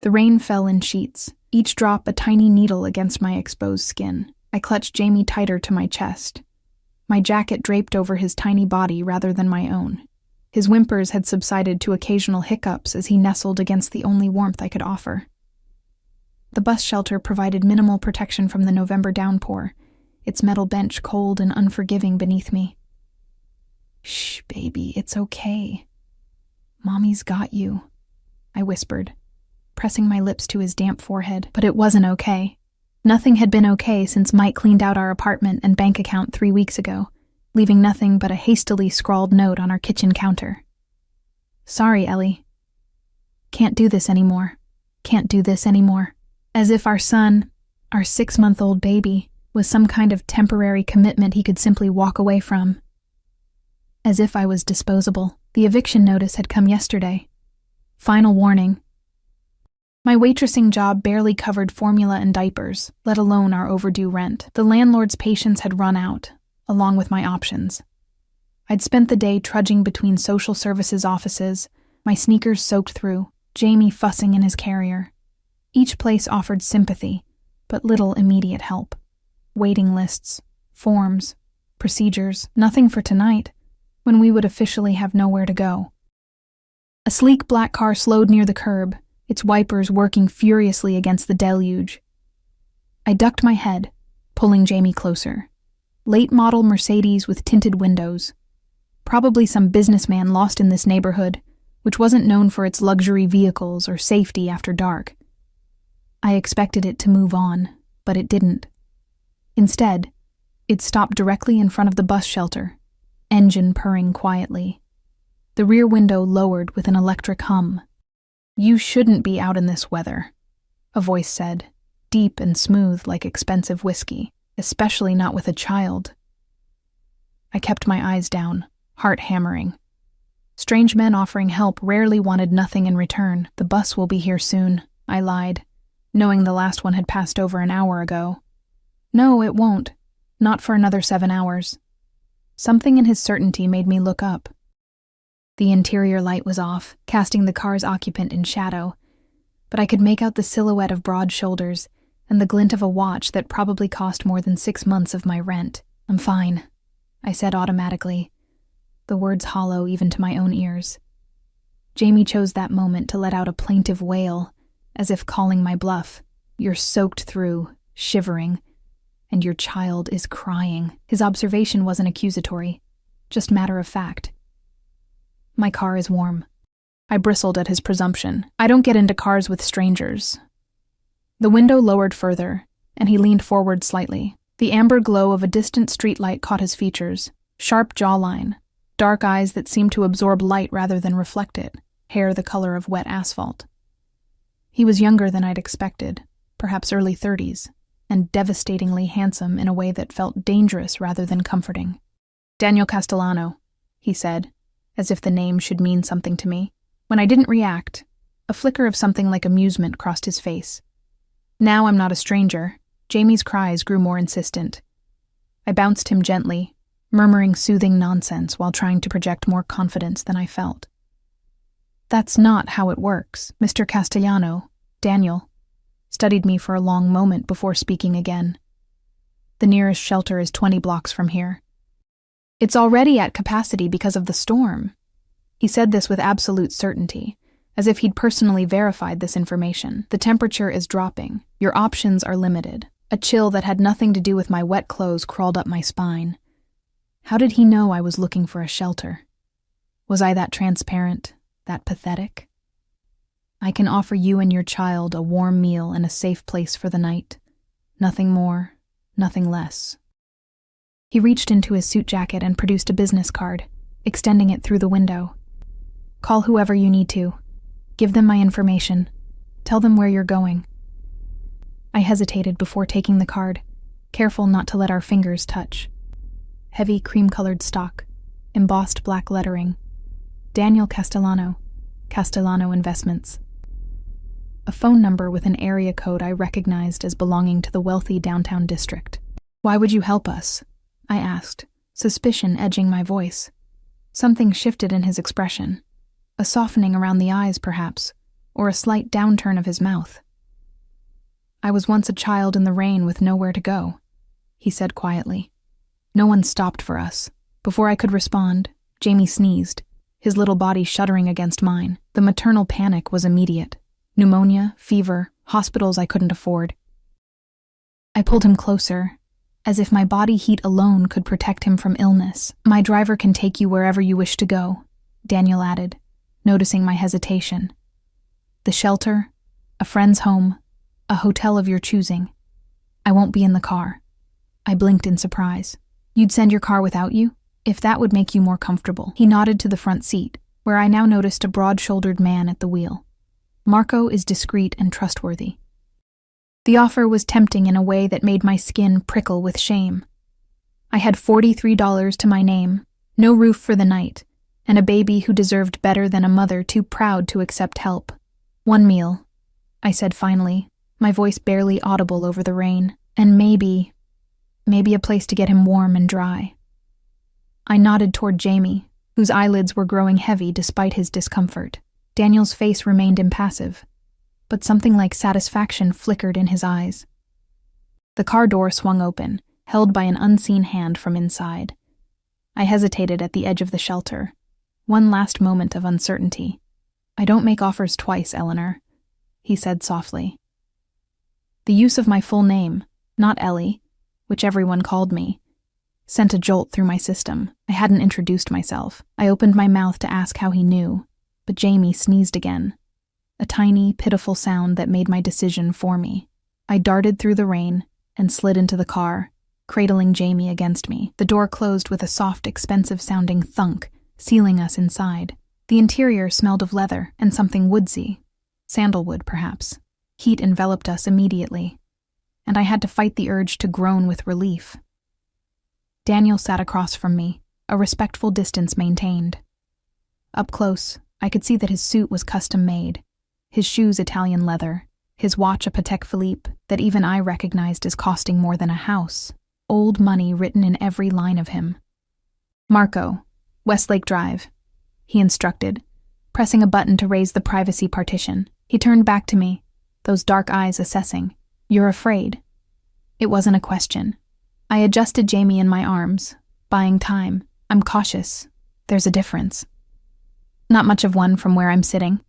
The rain fell in sheets, each drop a tiny needle against my exposed skin. I clutched Jamie tighter to my chest. My jacket draped over his tiny body rather than my own. His whimpers had subsided to occasional hiccups as he nestled against the only warmth I could offer. The bus shelter provided minimal protection from the November downpour, its metal bench cold and unforgiving beneath me. "Shh, baby, it's okay. Mommy's got you," I whispered, pressing my lips to his damp forehead. But it wasn't okay. Nothing had been okay since Mike cleaned out our apartment and bank account 3 weeks ago, leaving nothing but a hastily scrawled note on our kitchen counter. "Sorry, Ellie. Can't do this anymore. Can't do this anymore." As if our son, our 6-month-old baby, was some kind of temporary commitment he could simply walk away from. As if I was disposable. The eviction notice had come yesterday. Final warning. My waitressing job barely covered formula and diapers, let alone our overdue rent. The landlord's patience had run out, along with my options. I'd spent the day trudging between social services offices, my sneakers soaked through, Jamie fussing in his carrier. Each place offered sympathy, but little immediate help. Waiting lists, forms, procedures, nothing for tonight, when we would officially have nowhere to go. A sleek black car slowed near the curb, its wipers working furiously against the deluge. I ducked my head, pulling Jamie closer. Late-model Mercedes with tinted windows. Probably some businessman lost in this neighborhood, which wasn't known for its luxury vehicles or safety after dark. I expected it to move on, but it didn't. Instead, it stopped directly in front of the bus shelter, engine purring quietly. The rear window lowered with an electric hum. "You shouldn't be out in this weather," a voice said, deep and smooth like expensive whiskey, especially not with a child. I kept my eyes down, heart hammering. Strange men offering help rarely wanted nothing in return. "The bus will be here soon," I lied, knowing the last one had passed over an hour ago. "No, it won't. Not for another 7 hours." Something in his certainty made me look up. The interior light was off, casting the car's occupant in shadow, but I could make out the silhouette of broad shoulders and the glint of a watch that probably cost more than 6 months of my rent. "I'm fine," I said automatically, the words hollow even to my own ears. Jamie chose that moment to let out a plaintive wail, as if calling my bluff. "You're soaked through, shivering, and your child is crying." His observation wasn't accusatory, just matter of fact. "My car is warm." I bristled at his presumption. "I don't get into cars with strangers." The window lowered further, and he leaned forward slightly. The amber glow of a distant streetlight caught his features. Sharp jawline, dark eyes that seemed to absorb light rather than reflect it, hair the color of wet asphalt. He was younger than I'd expected, perhaps early 30s, and devastatingly handsome in a way that felt dangerous rather than comforting. "Daniel Castellano," he said, as if the name should mean something to me. When I didn't react, a flicker of something like amusement crossed his face. "Now I'm not a stranger." Jamie's cries grew more insistent. I bounced him gently, murmuring soothing nonsense while trying to project more confidence than I felt. "That's not how it works." Mr. Castellano, Daniel, studied me for a long moment before speaking again. "The nearest shelter is 20 blocks from here. It's already at capacity because of the storm." He said this with absolute certainty, as if he'd personally verified this information. "The temperature is dropping. Your options are limited." A chill that had nothing to do with my wet clothes crawled up my spine. How did he know I was looking for a shelter? Was I that transparent, that pathetic? "I can offer you and your child a warm meal and a safe place for the night. Nothing more, nothing less." He reached into his suit jacket and produced a business card, extending it through the window. "Call whoever you need to. Give them my information. Tell them where you're going." I hesitated before taking the card, careful not to let our fingers touch. Heavy cream-colored stock, embossed black lettering. Daniel Castellano, Castellano Investments. A phone number with an area code I recognized as belonging to the wealthy downtown district. "Why would you help us?" I asked, suspicion edging my voice. Something shifted in his expression. A softening around the eyes, perhaps, or a slight downturn of his mouth. "I was once a child in the rain with nowhere to go," he said quietly. No one stopped for us. Before I could respond, Jamie sneezed, his little body shuddering against mine. The maternal panic was immediate. Pneumonia, fever, hospitals I couldn't afford. I pulled him closer, as if my body heat alone could protect him from illness. "My driver can take you wherever you wish to go," Daniel added, noticing my hesitation. "The shelter, a friend's home, a hotel of your choosing. I won't be in the car." I blinked in surprise. "You'd send your car without you? If that would make you more comfortable." He nodded to the front seat, where I now noticed a broad-shouldered man at the wheel. Marco is discreet and trustworthy. The offer was tempting in a way that made my skin prickle with shame. I had $43 to my name, no roof for the night, and a baby who deserved better than a mother too proud to accept help. "One meal," I said finally, my voice barely audible over the rain, "and maybe a place to get him warm and dry." I nodded toward Jamie, whose eyelids were growing heavy despite his discomfort. Daniel's face remained impassive, but something like satisfaction flickered in his eyes. The car door swung open, held by an unseen hand from inside. I hesitated at the edge of the shelter. One last moment of uncertainty. "I don't make offers twice, Eleanor," he said softly. The use of my full name, not Ellie, which everyone called me, sent a jolt through my system. I hadn't introduced myself. I opened my mouth to ask how he knew, but Jamie sneezed again. A tiny, pitiful sound that made my decision for me. I darted through the rain and slid into the car, cradling Jamie against me. The door closed with a soft, expensive-sounding thunk, sealing us inside. The interior smelled of leather and something woodsy. Sandalwood, perhaps. Heat enveloped us immediately, and I had to fight the urge to groan with relief. Daniel sat across from me, a respectful distance maintained. Up close, I could see that his suit was custom-made, his shoes Italian leather, his watch a Patek Philippe that even I recognized as costing more than a house, old money written in every line of him. "Marco, Westlake Drive," he instructed, pressing a button to raise the privacy partition. He turned back to me, those dark eyes assessing. "You're afraid?" It wasn't a question. I adjusted Jamie in my arms, buying time. "I'm cautious. There's a difference." "Not much of one from where I'm sitting."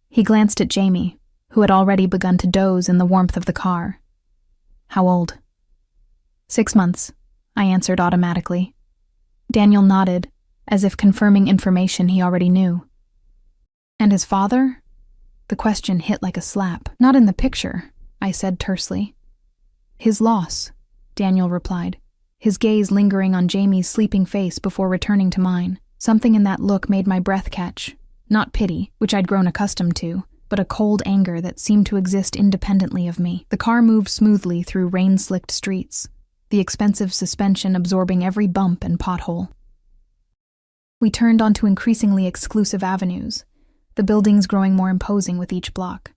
He glanced at Jamie, who had already begun to doze in the warmth of the car. "How old?" 6 months, I answered automatically. Daniel nodded, as if confirming information he already knew. "And his father?" The question hit like a slap. "Not in the picture," I said tersely. "His loss," Daniel replied, his gaze lingering on Jamie's sleeping face before returning to mine. Something in that look made my breath catch. Not pity, which I'd grown accustomed to, but a cold anger that seemed to exist independently of me. The car moved smoothly through rain-slicked streets, the expensive suspension absorbing every bump and pothole. We turned onto increasingly exclusive avenues, the buildings growing more imposing with each block.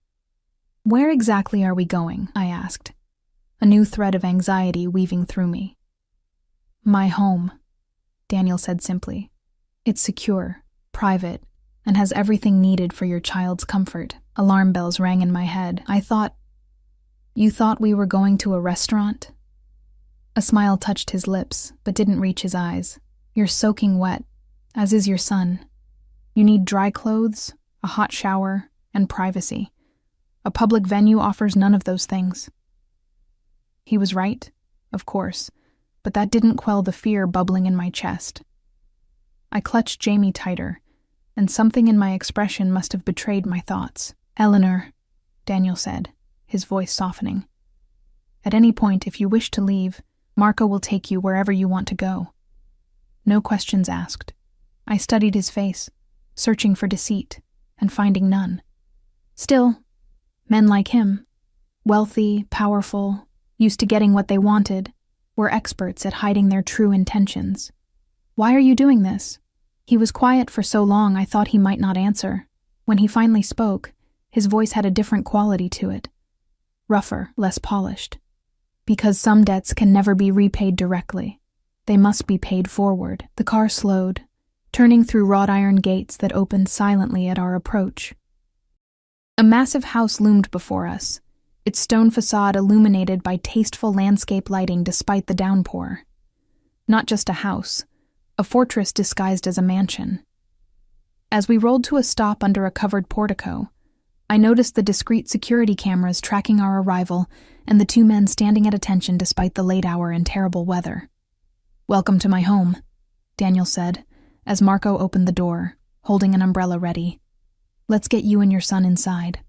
"Where exactly are we going?" I asked, a new thread of anxiety weaving through me. "My home," Daniel said simply. "It's secure, private, and has everything needed for your child's comfort." Alarm bells rang in my head. You thought we were going to a restaurant?" A smile touched his lips, but didn't reach his eyes. "You're soaking wet, as is your son. You need dry clothes, a hot shower, and privacy. A public venue offers none of those things." He was right, of course, but that didn't quell the fear bubbling in my chest. I clutched Jamie tighter, and something in my expression must have betrayed my thoughts. "Eleanor," Daniel said, his voice softening. "At any point, if you wish to leave, Marco will take you wherever you want to go." No questions asked. I studied his face, searching for deceit, and finding none. Still, men like him, wealthy, powerful, used to getting what they wanted, were experts at hiding their true intentions. "Why are you doing this?" He was quiet for so long I thought he might not answer. When he finally spoke, his voice had a different quality to it. Rougher, less polished. "Because some debts can never be repaid directly. They must be paid forward." The car slowed, turning through wrought iron gates that opened silently at our approach. A massive house loomed before us, its stone facade illuminated by tasteful landscape lighting despite the downpour. Not just a house, a fortress disguised as a mansion. As we rolled to a stop under a covered portico, I noticed the discreet security cameras tracking our arrival and the two men standing at attention despite the late hour and terrible weather. "Welcome to my home," Daniel said, as Marco opened the door, holding an umbrella ready. "Let's get you and your son inside."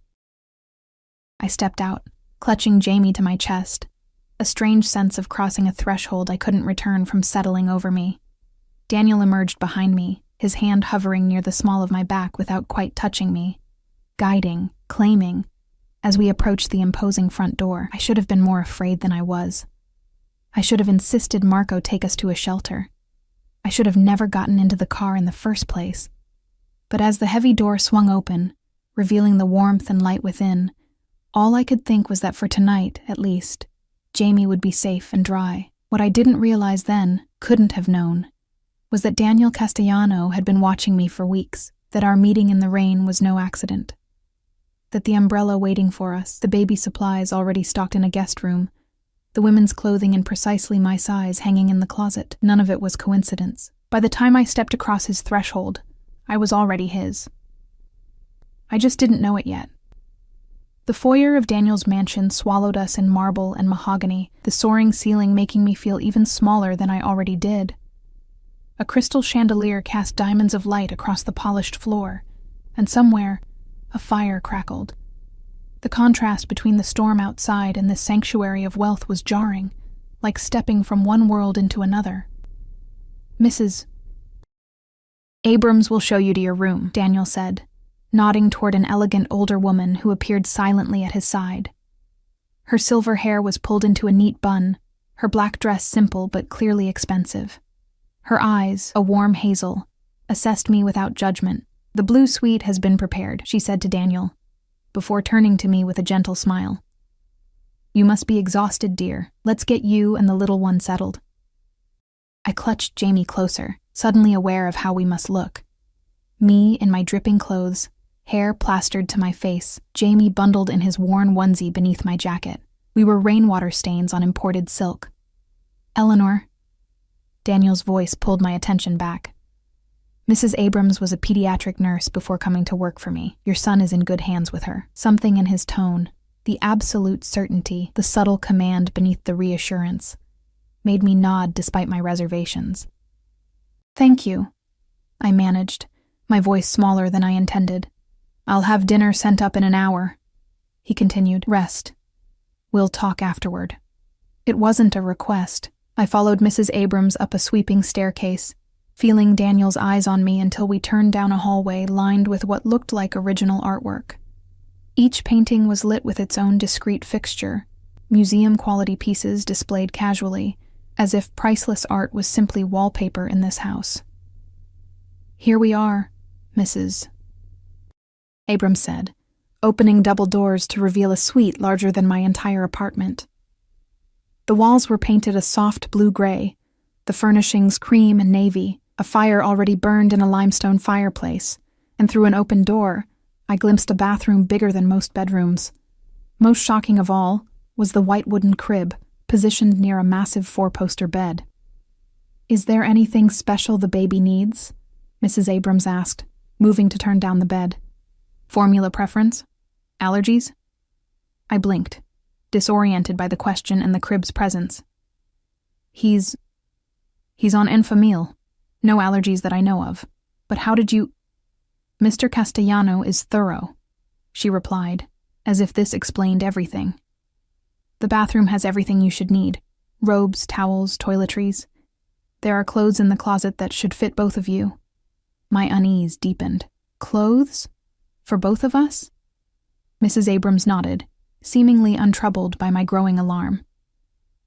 I stepped out, clutching Jamie to my chest, a strange sense of crossing a threshold I couldn't return from settling over me. Daniel emerged behind me, his hand hovering near the small of my back without quite touching me, guiding, claiming. As we approached the imposing front door, I should have been more afraid than I was. I should have insisted Marco take us to a shelter. I should have never gotten into the car in the first place. But as the heavy door swung open, revealing the warmth and light within, all I could think was that for tonight, at least, Jamie would be safe and dry. What I didn't realize then, couldn't have known, was that Daniel Castellano had been watching me for weeks, that our meeting in the rain was no accident, that the umbrella waiting for us, the baby supplies already stocked in a guest room, the women's clothing in precisely my size hanging in the closet, none of it was coincidence. By the time I stepped across his threshold, I was already his. I just didn't know it yet. The foyer of Daniel's mansion swallowed us in marble and mahogany, the soaring ceiling making me feel even smaller than I already did. A crystal chandelier cast diamonds of light across the polished floor, and somewhere, a fire crackled. The contrast between the storm outside and this sanctuary of wealth was jarring, like stepping from one world into another. "Mrs. Abrams will show you to your room," Daniel said, nodding toward an elegant older woman who appeared silently at his side. Her silver hair was pulled into a neat bun, her black dress simple but clearly expensive. Her eyes, a warm hazel, assessed me without judgment. "The blue suite has been prepared," she said to Daniel, before turning to me with a gentle smile. "You must be exhausted, dear. Let's get you and the little one settled." I clutched Jamie closer, suddenly aware of how we must look. Me in my dripping clothes, hair plastered to my face, Jamie bundled in his worn onesie beneath my jacket. We were rainwater stains on imported silk. "Eleanor," Daniel's voice pulled my attention back. "Mrs. Abrams was a pediatric nurse before coming to work for me. Your son is in good hands with her." Something in his tone, the absolute certainty, the subtle command beneath the reassurance, made me nod despite my reservations. "Thank you," I managed, my voice smaller than I intended. "I'll have dinner sent up in an hour," he continued. "Rest. We'll talk afterward." It wasn't a request. I followed Mrs. Abrams up a sweeping staircase, feeling Daniel's eyes on me until we turned down a hallway lined with what looked like original artwork. Each painting was lit with its own discreet fixture, museum-quality pieces displayed casually, as if priceless art was simply wallpaper in this house. "Here we are, Mrs. Abrams said, opening double doors to reveal a suite larger than my entire apartment. The walls were painted a soft blue-gray, the furnishings cream and navy, a fire already burned in a limestone fireplace, and through an open door, I glimpsed a bathroom bigger than most bedrooms. Most shocking of all was the white wooden crib, positioned near a massive four-poster bed. "Is there anything special the baby needs?" Mrs. Abrams asked, moving to turn down the bed. "Formula preference? Allergies?" I blinked, disoriented by the question and the crib's presence. He's on Enfamil. No allergies that I know of. But how did you—" "Mr. Castellano is thorough," she replied, as if this explained everything. "The bathroom has everything you should need. Robes, towels, toiletries. There are clothes in the closet that should fit both of you." My unease deepened. "Clothes? For both of us?" Mrs. Abrams nodded, seemingly untroubled by my growing alarm.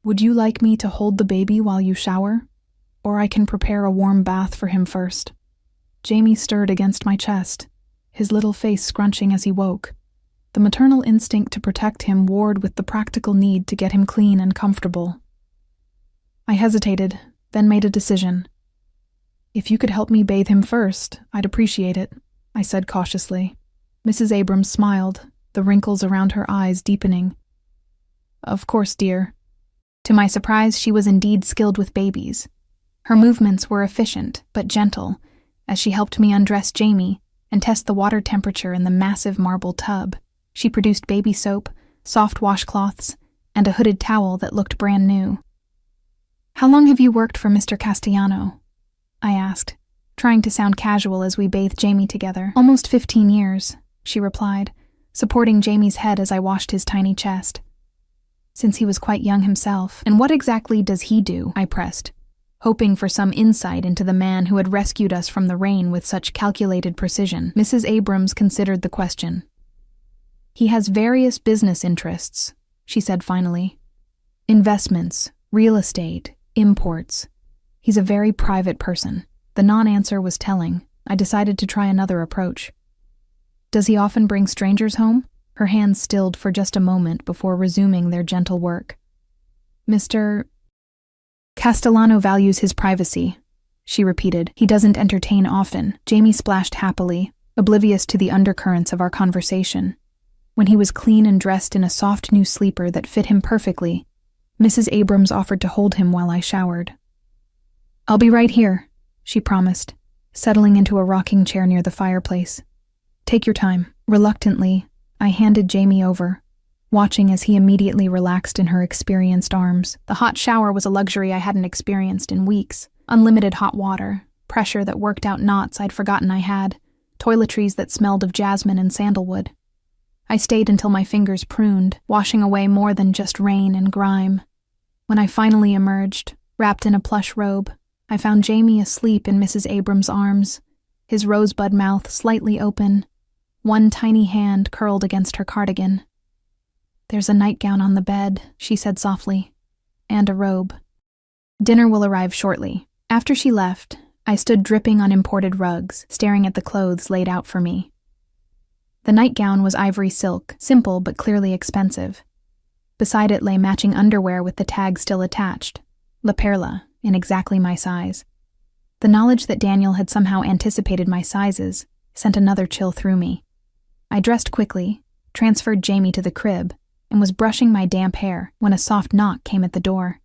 "Would you like me to hold the baby while you shower? Or I can prepare a warm bath for him first." Jamie stirred against my chest, his little face scrunching as he woke. The maternal instinct to protect him warred with the practical need to get him clean and comfortable. I hesitated, then made a decision. "If you could help me bathe him first, I'd appreciate it," I said cautiously. Mrs. Abrams smiled, the wrinkles around her eyes deepening. "Of course, dear." To my surprise, she was indeed skilled with babies. Her movements were efficient, but gentle, as she helped me undress Jamie and test the water temperature in the massive marble tub. She produced baby soap, soft washcloths, and a hooded towel that looked brand new. "How long have you worked for Mr. Castellano?" I asked, trying to sound casual as we bathed Jamie together. "Almost 15 years, she replied, supporting Jamie's head as I washed his tiny chest. "Since he was quite young himself." "And what exactly does he do?" I pressed, hoping for some insight into the man who had rescued us from the rain with such calculated precision. Mrs. Abrams considered the question. "He has various business interests," she said finally. "Investments, real estate, imports. He's a very private person." The non-answer was telling. I decided to try another approach. "Does he often bring strangers home?" Her hands stilled for just a moment before resuming their gentle work. "Mr. Castellano values his privacy," she repeated. "He doesn't entertain often." Jamie splashed happily, oblivious to the undercurrents of our conversation. When he was clean and dressed in a soft new sleeper that fit him perfectly, Mrs. Abrams offered to hold him while I showered. "I'll be right here," she promised, settling into a rocking chair near the fireplace. "Take your time." Reluctantly, I handed Jamie over, watching as he immediately relaxed in her experienced arms. The hot shower was a luxury I hadn't experienced in weeks. Unlimited hot water, pressure that worked out knots I'd forgotten I had, toiletries that smelled of jasmine and sandalwood. I stayed until my fingers pruned, washing away more than just rain and grime. When I finally emerged, wrapped in a plush robe, I found Jamie asleep in Mrs. Abrams' arms, his rosebud mouth slightly open, one tiny hand curled against her cardigan. "There's a nightgown on the bed," she said softly, "and a robe. Dinner will arrive shortly." After she left, I stood dripping on imported rugs, staring at the clothes laid out for me. The nightgown was ivory silk, simple but clearly expensive. Beside it lay matching underwear with the tag still attached, La Perla, in exactly my size. The knowledge that Daniel had somehow anticipated my sizes sent another chill through me. I dressed quickly, transferred Jamie to the crib, and was brushing my damp hair when a soft knock came at the door.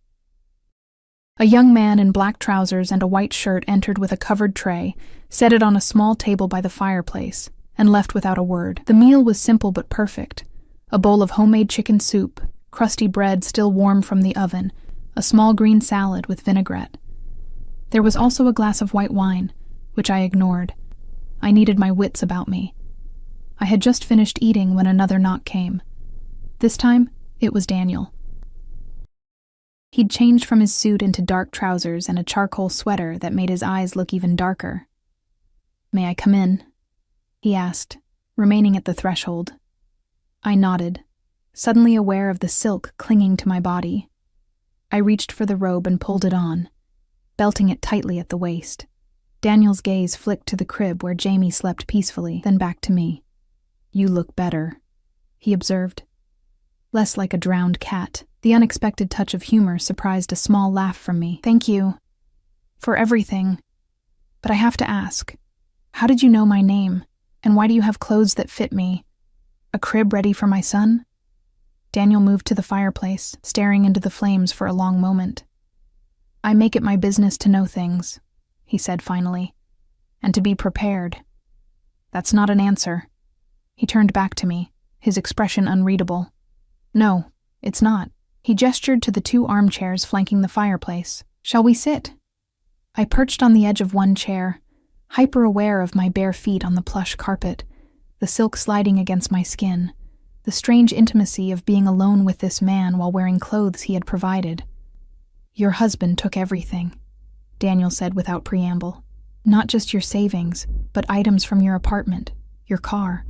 A young man in black trousers and a white shirt entered with a covered tray, set it on a small table by the fireplace, and left without a word. The meal was simple but perfect. A bowl of homemade chicken soup, crusty bread still warm from the oven, a small green salad with vinaigrette. There was also a glass of white wine, which I ignored. I needed my wits about me. I had just finished eating when another knock came. This time, it was Daniel. He'd changed from his suit into dark trousers and a charcoal sweater that made his eyes look even darker. "May I come in?" he asked, remaining at the threshold. I nodded, suddenly aware of the silk clinging to my body. I reached for the robe and pulled it on, belting it tightly at the waist. Daniel's gaze flicked to the crib where Jamie slept peacefully, then back to me. "You look better," he observed. Less like a drowned cat. The unexpected touch of humor surprised a small laugh from me. "Thank you for everything. But I have to ask, how did you know my name, and why do you have clothes that fit me? A crib ready for my son?" Daniel moved to the fireplace, staring into the flames for a long moment. "I make it my business to know things," he said finally, "and to be prepared." "That's not an answer." He turned back to me, his expression unreadable. "No, it's not." He gestured to the 2 armchairs flanking the fireplace. "Shall we sit?" I perched on the edge of one chair, hyper-aware of my bare feet on the plush carpet, the silk sliding against my skin, the strange intimacy of being alone with this man while wearing clothes he had provided. "Your husband took everything," Daniel said without preamble. "Not just your savings, but items from your apartment, your car.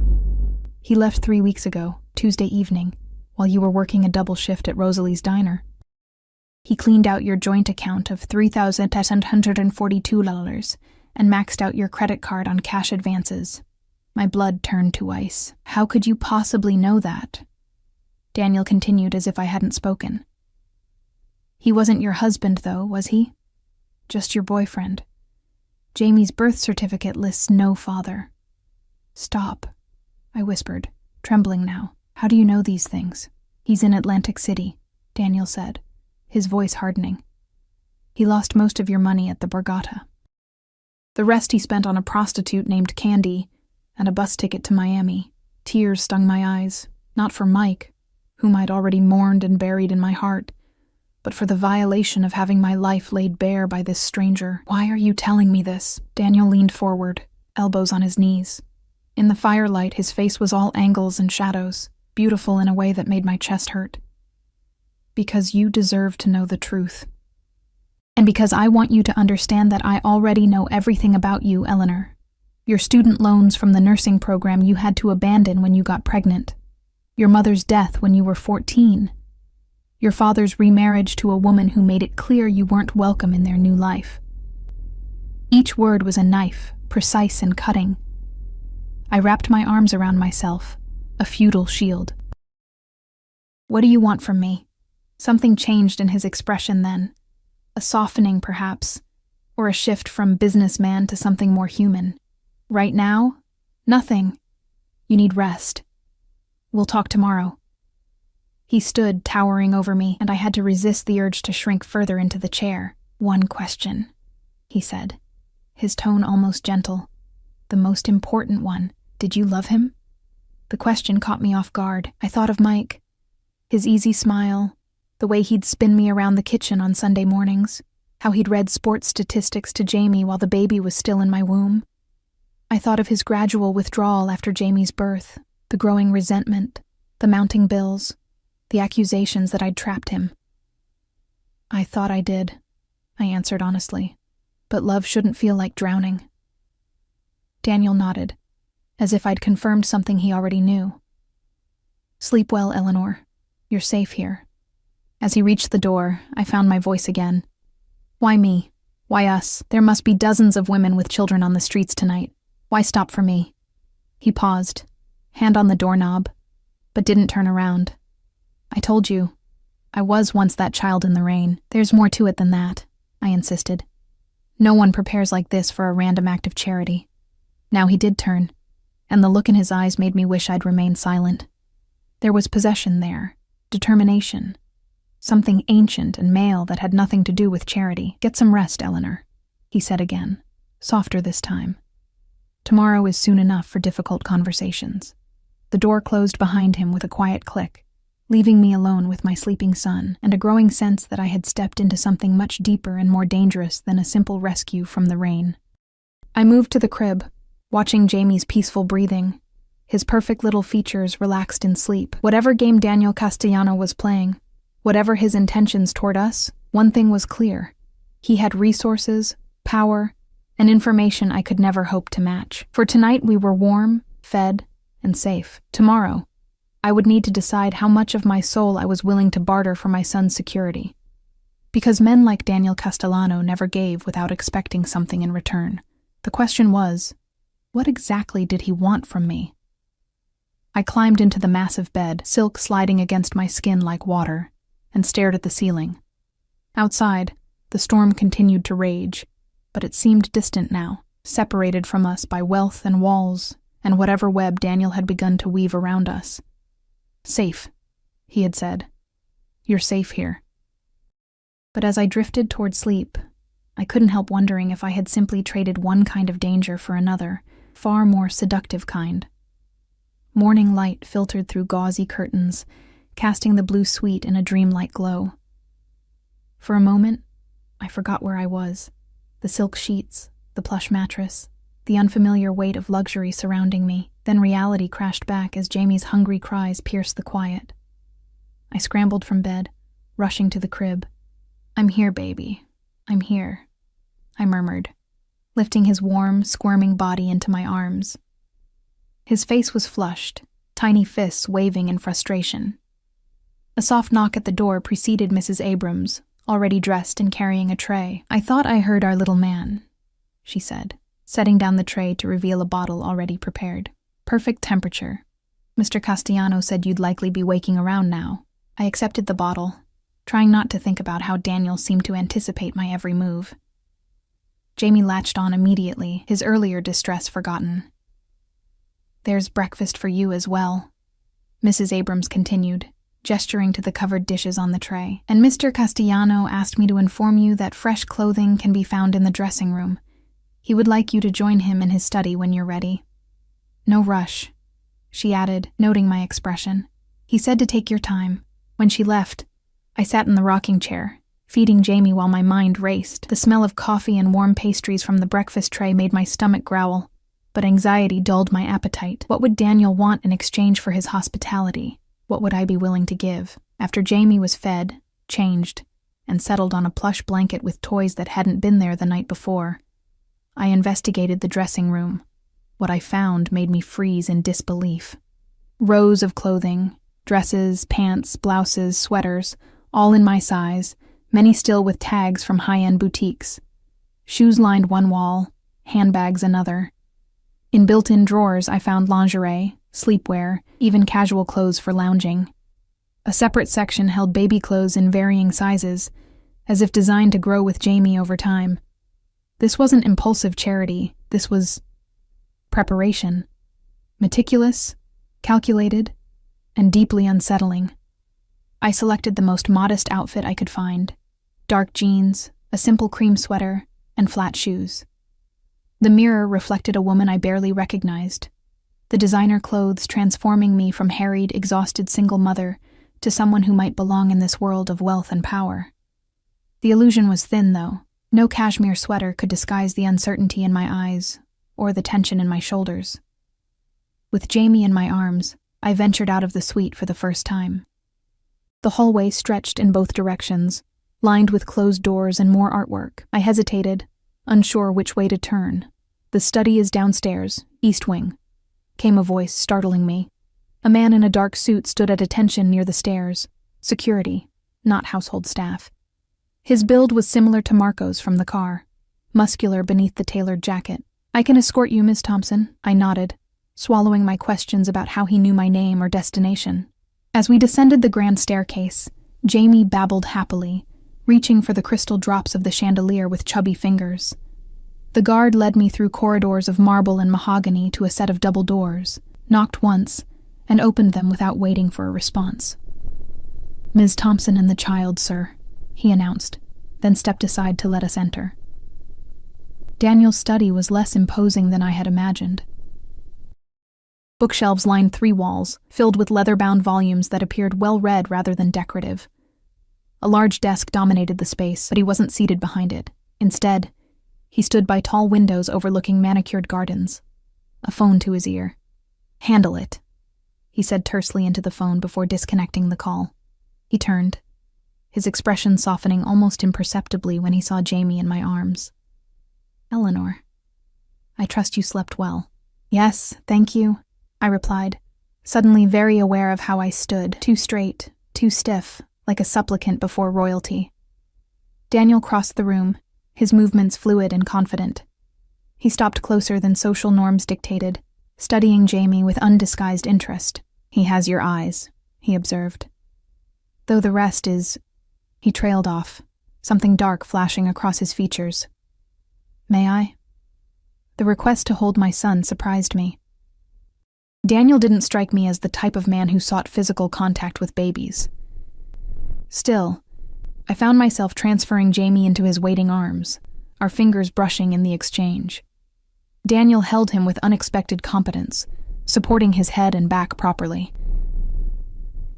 He left 3 weeks ago, Tuesday evening, while you were working a double shift at Rosalie's diner. He cleaned out your joint account of $3,842 and maxed out your credit card on cash advances." My blood turned to ice. "How could you possibly know that?" Daniel continued as if I hadn't spoken. "He wasn't your husband, though, was he? Just your boyfriend. Jamie's birth certificate lists no father." "Stop," I whispered, trembling now. How do you know these things? He's in Atlantic City, Daniel said, his voice hardening. He lost most of your money at the Borgata. The rest he spent on a prostitute named Candy and a bus ticket to Miami. Tears stung my eyes, not for Mike, whom I'd already mourned and buried in my heart, but for the violation of having my life laid bare by this stranger. Why are you telling me this? Daniel leaned forward, elbows on his knees. In the firelight, his face was all angles and shadows, beautiful in a way that made my chest hurt. Because you deserve to know the truth. And because I want you to understand that I already know everything about you, Eleanor. Your student loans from the nursing program you had to abandon when you got pregnant. Your mother's death when you were 14. Your father's remarriage to a woman who made it clear you weren't welcome in their new life. Each word was a knife, precise and cutting. I wrapped my arms around myself, a futile shield. What do you want from me? Something changed in his expression then. A softening, perhaps, or a shift from businessman to something more human. Right now? Nothing. You need rest. We'll talk tomorrow. He stood, towering over me, and I had to resist the urge to shrink further into the chair. One question, he said, his tone almost gentle. The most important one. Did you love him? The question caught me off guard. I thought of Mike. His easy smile, the way he'd spin me around the kitchen on Sunday mornings, how he'd read sports statistics to Jamie while the baby was still in my womb. I thought of his gradual withdrawal after Jamie's birth, the growing resentment, the mounting bills, the accusations that I'd trapped him. I thought I did, I answered honestly, but love shouldn't feel like drowning. Daniel nodded, as if I'd confirmed something he already knew. Sleep well, Eleanor. You're safe here. As he reached the door, I found my voice again. Why me? Why us? There must be dozens of women with children on the streets tonight. Why stop for me? He paused, hand on the doorknob, but didn't turn around. I told you, I was once that child in the rain. There's more to it than that, I insisted. No one prepares like this for a random act of charity. Now he did turn, and the look in his eyes made me wish I'd remained silent. There was possession there, determination, something ancient and male that had nothing to do with charity. Get some rest, Eleanor, he said again, softer this time. Tomorrow is soon enough for difficult conversations. The door closed behind him with a quiet click, leaving me alone with my sleeping son and a growing sense that I had stepped into something much deeper and more dangerous than a simple rescue from the rain. I moved to the crib, watching Jamie's peaceful breathing, his perfect little features relaxed in sleep. Whatever game Daniel Castellano was playing, whatever his intentions toward us, one thing was clear. He had resources, power, and information I could never hope to match. For tonight we were warm, fed, and safe. Tomorrow, I would need to decide how much of my soul I was willing to barter for my son's security. Because men like Daniel Castellano never gave without expecting something in return. The question was, what exactly did he want from me? I climbed into the massive bed, silk sliding against my skin like water, and stared at the ceiling. Outside, the storm continued to rage, but it seemed distant now, separated from us by wealth and walls and whatever web Daniel had begun to weave around us. Safe, he had said. You're safe here. But as I drifted toward sleep, I couldn't help wondering if I had simply traded one kind of danger for another, far more seductive kind. Morning light filtered through gauzy curtains, casting the blue suite in a dreamlike glow. For a moment, I forgot where I was. The silk sheets, the plush mattress, the unfamiliar weight of luxury surrounding me. Then reality crashed back as Jamie's hungry cries pierced the quiet. I scrambled from bed, rushing to the crib. I'm here, baby. I'm here, I murmured, lifting his warm, squirming body into my arms. His face was flushed, tiny fists waving in frustration. A soft knock at the door preceded Mrs. Abrams, already dressed and carrying a tray. I thought I heard our little man, she said, setting down the tray to reveal a bottle already prepared. Perfect temperature. Mr. Castellano said you'd likely be waking around now. I accepted the bottle, trying not to think about how Daniel seemed to anticipate my every move. Jamie latched on immediately, his earlier distress forgotten. There's breakfast for you as well, Mrs. Abrams continued, gesturing to the covered dishes on the tray. "And Mr. Castellano asked me to inform you that fresh clothing can be found in the dressing room. He would like you to join him in his study when you're ready." "No rush," she added, noting my expression. "He said to take your time." When she left, I sat in the rocking chair, feeding Jamie while my mind raced. The smell of coffee and warm pastries from the breakfast tray made my stomach growl, but anxiety dulled my appetite. What would Daniel want in exchange for his hospitality? What would I be willing to give? After Jamie was fed, changed, and settled on a plush blanket with toys that hadn't been there the night before, I investigated the dressing room. What I found made me freeze in disbelief. Rows of clothing, dresses, pants, blouses, sweaters, all in my size, many still with tags from high-end boutiques. Shoes lined one wall, handbags another. In built-in drawers I found lingerie, sleepwear, even casual clothes for lounging. A separate section held baby clothes in varying sizes, as if designed to grow with Jamie over time. This wasn't impulsive charity, this was preparation. Meticulous, calculated, and deeply unsettling. I selected the most modest outfit I could find: dark jeans, a simple cream sweater, and flat shoes. The mirror reflected a woman I barely recognized, the designer clothes transforming me from harried, exhausted single mother to someone who might belong in this world of wealth and power. The illusion was thin, though. No cashmere sweater could disguise the uncertainty in my eyes or the tension in my shoulders. With Jamie in my arms, I ventured out of the suite for the first time. The hallway stretched in both directions, lined with closed doors and more artwork. I hesitated, unsure which way to turn. "The study is downstairs, east wing," came a voice, startling me. A man in a dark suit stood at attention near the stairs. Security, not household staff. His build was similar to Marco's from the car, muscular beneath the tailored jacket. "I can escort you, Miss Thompson," I nodded, swallowing my questions about how he knew my name or destination. As we descended the grand staircase, Jamie babbled happily, reaching for the crystal drops of the chandelier with chubby fingers. The guard led me through corridors of marble and mahogany to a set of double doors, knocked once, and opened them without waiting for a response. "Ms. Thompson and the child, sir," he announced, then stepped aside to let us enter. Daniel's study was less imposing than I had imagined. Bookshelves lined 3 walls, filled with leather-bound volumes that appeared well-read rather than decorative. A large desk dominated the space, but he wasn't seated behind it. Instead, he stood by tall windows overlooking manicured gardens, a phone to his ear. "Handle it," he said tersely into the phone before disconnecting the call. He turned, his expression softening almost imperceptibly when he saw Jamie in my arms. "Eleanor, I trust you slept well." "Yes, thank you," I replied, suddenly very aware of how I stood, too straight, too stiff, like a supplicant before royalty. Daniel crossed the room, his movements fluid and confident. He stopped closer than social norms dictated, studying Jamie with undisguised interest. "He has your eyes," he observed. "Though the rest is—" He trailed off, something dark flashing across his features. "May I?" The request to hold my son surprised me. Daniel didn't strike me as the type of man who sought physical contact with babies. Still, I found myself transferring Jamie into his waiting arms, our fingers brushing in the exchange. Daniel held him with unexpected competence, supporting his head and back properly.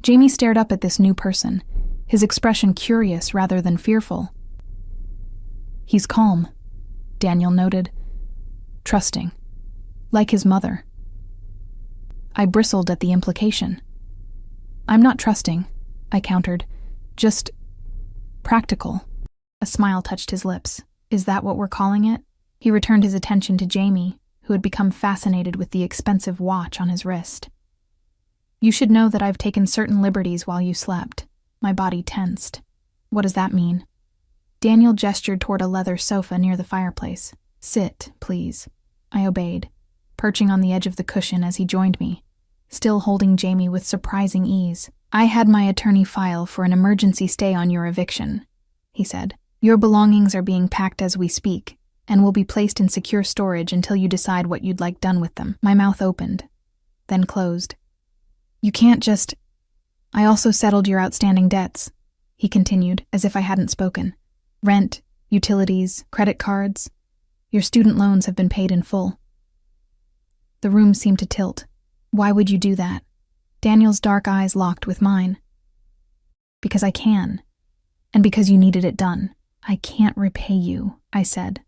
Jamie stared up at this new person, his expression curious rather than fearful. "He's calm," Daniel noted. "Trusting. Like his mother." I bristled at the implication. "I'm not trusting," I countered. "Just practical." A smile touched his lips. "Is that what we're calling it?" He returned his attention to Jamie, who had become fascinated with the expensive watch on his wrist. "You should know that I've taken certain liberties while you slept." My body tensed. "What does that mean?" Daniel gestured toward a leather sofa near the fireplace. "Sit, please." I obeyed, perching on the edge of the cushion as he joined me, still holding Jamie with surprising ease. "I had my attorney file for an emergency stay on your eviction," he said. "Your belongings are being packed as we speak, and will be placed in secure storage until you decide what you'd like done with them." My mouth opened, then closed. You can't just... I also settled your outstanding debts, he continued, as if I hadn't spoken. Rent, utilities, credit cards. Your student loans have been paid in full. The room seemed to tilt. Why would you do that? Daniel's dark eyes locked with mine. Because I can. And because you needed it done. I can't repay you, I said,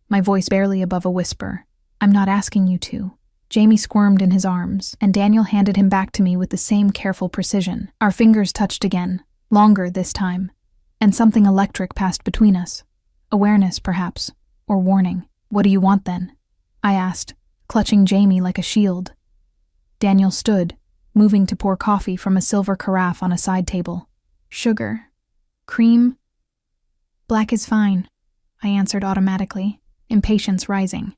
my voice barely above a whisper. I'm not asking you to. Jamie squirmed in his arms, and Daniel handed him back to me with the same careful precision. Our fingers touched again, longer this time, and something electric passed between us. Awareness, perhaps, or warning. What do you want then? I asked, clutching Jamie like a shield. Daniel stood, moving to pour coffee from a silver carafe on a side table. Sugar? Cream? Black is fine, I answered automatically, impatience rising.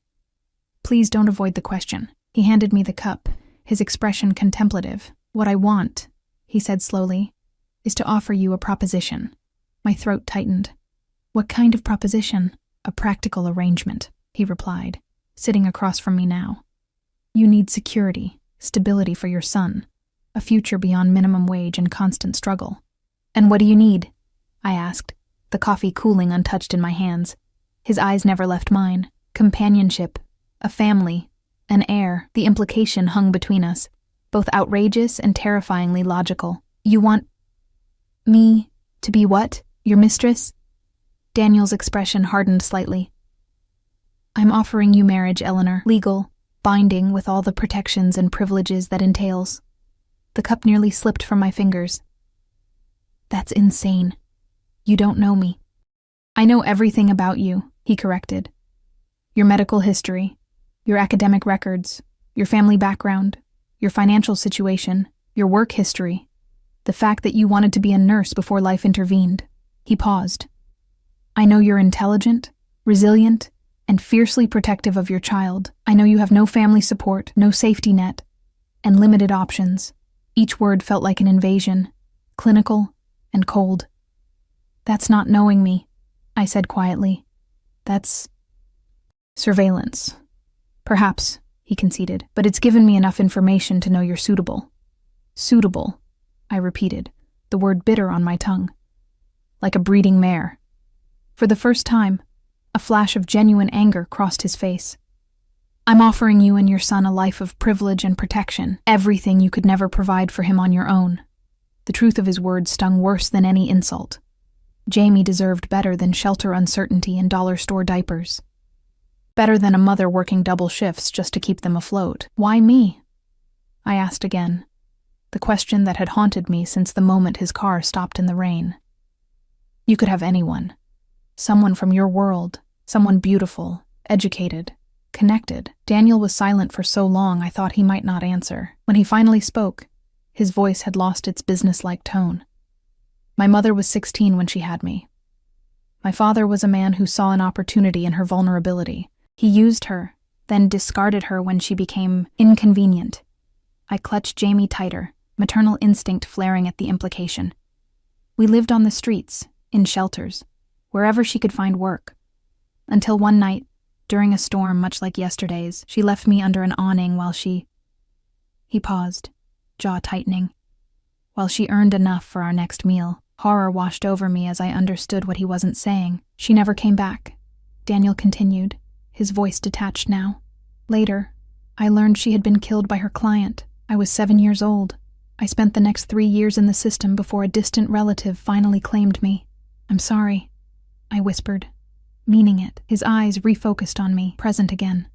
Please don't avoid the question. He handed me the cup, his expression contemplative. What I want, he said slowly, is to offer you a proposition. My throat tightened. What kind of proposition? A practical arrangement, he replied, sitting across from me now. You need security, stability for your son, a future beyond minimum wage and constant struggle. And what do you need? I asked, the coffee cooling untouched in my hands. His eyes never left mine. Companionship, a family, an heir. The implication hung between us, both outrageous and terrifyingly logical. You want me to be what? Your mistress? Daniel's expression hardened slightly. I'm offering you marriage, Eleanor. Legal, binding with all the protections and privileges that entails. The cup nearly slipped from my fingers. That's insane. You don't know me. I know everything about you, he corrected. Your medical history, your academic records, your family background, your financial situation, your work history, the fact that you wanted to be a nurse before life intervened. He paused. I know you're intelligent, resilient, and fiercely protective of your child. I know you have no family support, no safety net, and limited options. Each word felt like an invasion, clinical and cold. That's not knowing me, I said quietly. That's surveillance. Perhaps, he conceded, but it's given me enough information to know you're suitable. Suitable, I repeated, the word bitter on my tongue. Like a breeding mare. For the first time, a flash of genuine anger crossed his face. I'm offering you and your son a life of privilege and protection, everything you could never provide for him on your own. The truth of his words stung worse than any insult. Jamie deserved better than shelter uncertainty and dollar store diapers. Better than a mother working double shifts just to keep them afloat. Why me? I asked again, the question that had haunted me since the moment his car stopped in the rain. You could have anyone. Someone from your world, someone beautiful, educated, connected. Daniel was silent for so long I thought he might not answer. When he finally spoke, his voice had lost its businesslike tone. My mother was 16 when she had me. My father was a man who saw an opportunity in her vulnerability. He used her, then discarded her when she became inconvenient. I clutched Jamie tighter, maternal instinct flaring at the implication. We lived on the streets, in shelters, wherever she could find work. Until one night, during a storm much like yesterday's, she left me under an awning while she... He paused, jaw tightening. While she earned enough for our next meal. Horror washed over me as I understood what he wasn't saying. She never came back. Daniel continued, his voice detached now. Later, I learned she had been killed by her client. I was 7 years old. I spent the next 3 years in the system before a distant relative finally claimed me. I'm sorry, I whispered, meaning it. His eyes refocused on me, present again.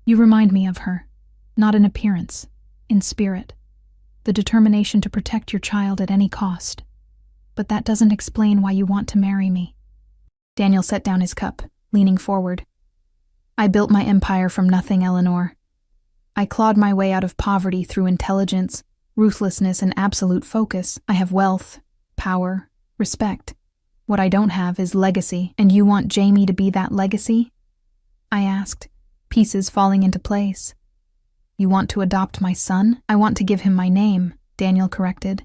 You remind me of her, not in appearance, in spirit. The determination to protect your child at any cost. But that doesn't explain why you want to marry me. Daniel set down his cup, leaning forward. I built my empire from nothing, Eleanor. I clawed my way out of poverty through intelligence, ruthlessness, and absolute focus. I have wealth, power, respect. What I don't have is legacy, and you want Jamie to be that legacy? I asked, pieces falling into place. You want to adopt my son? I want to give him my name, Daniel corrected.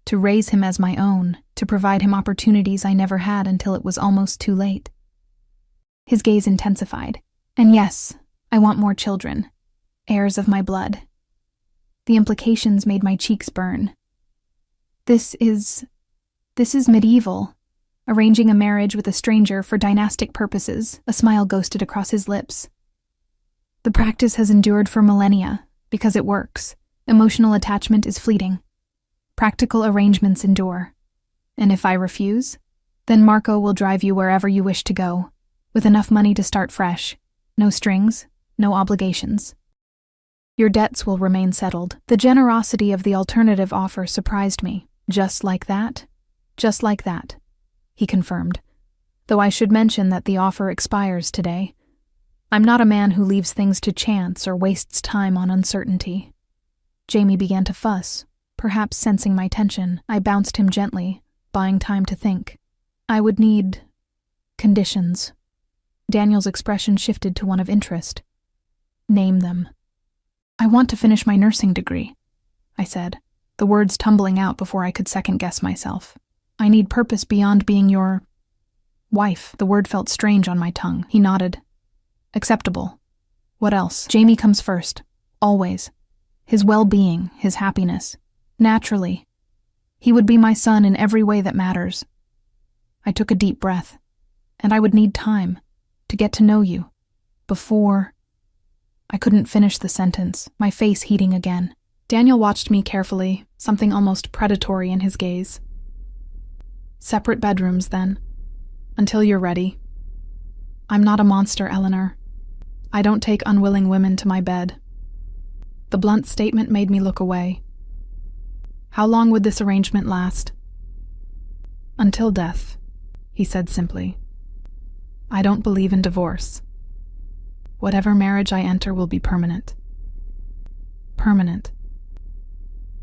To raise him as my own, to provide him opportunities I never had until it was almost too late. His gaze intensified. And yes, I want more children, heirs of my blood. The implications made my cheeks burn. This is medieval. Arranging a marriage with a stranger for dynastic purposes, a smile ghosted across his lips. The practice has endured for millennia, because it works. Emotional attachment is fleeting. Practical arrangements endure. And if I refuse, then Marco will drive you wherever you wish to go, with enough money to start fresh. No strings, no obligations. Your debts will remain settled. The generosity of the alternative offer surprised me. Just like that? Just like that, he confirmed, though I should mention that the offer expires today. I'm not a man who leaves things to chance or wastes time on uncertainty. Jamie began to fuss, perhaps sensing my tension. I bounced him gently, buying time to think. I would need conditions. Daniel's expression shifted to one of interest. Name them. I want to finish my nursing degree, I said, the words tumbling out before I could second-guess myself. I need purpose beyond being your wife. The word felt strange on my tongue. He nodded. Acceptable. What else? Jamie comes first. Always. His well-being, his happiness. Naturally. He would be my son in every way that matters. I took a deep breath. And I would need time to get to know you. Before... I couldn't finish the sentence, my face heating again. Daniel watched me carefully, something almost predatory in his gaze. Separate bedrooms, then. Until you're ready. I'm not a monster, Eleanor. I don't take unwilling women to my bed. The blunt statement made me look away. How long would this arrangement last? Until death, he said simply. I don't believe in divorce. Whatever marriage I enter will be permanent. Permanent.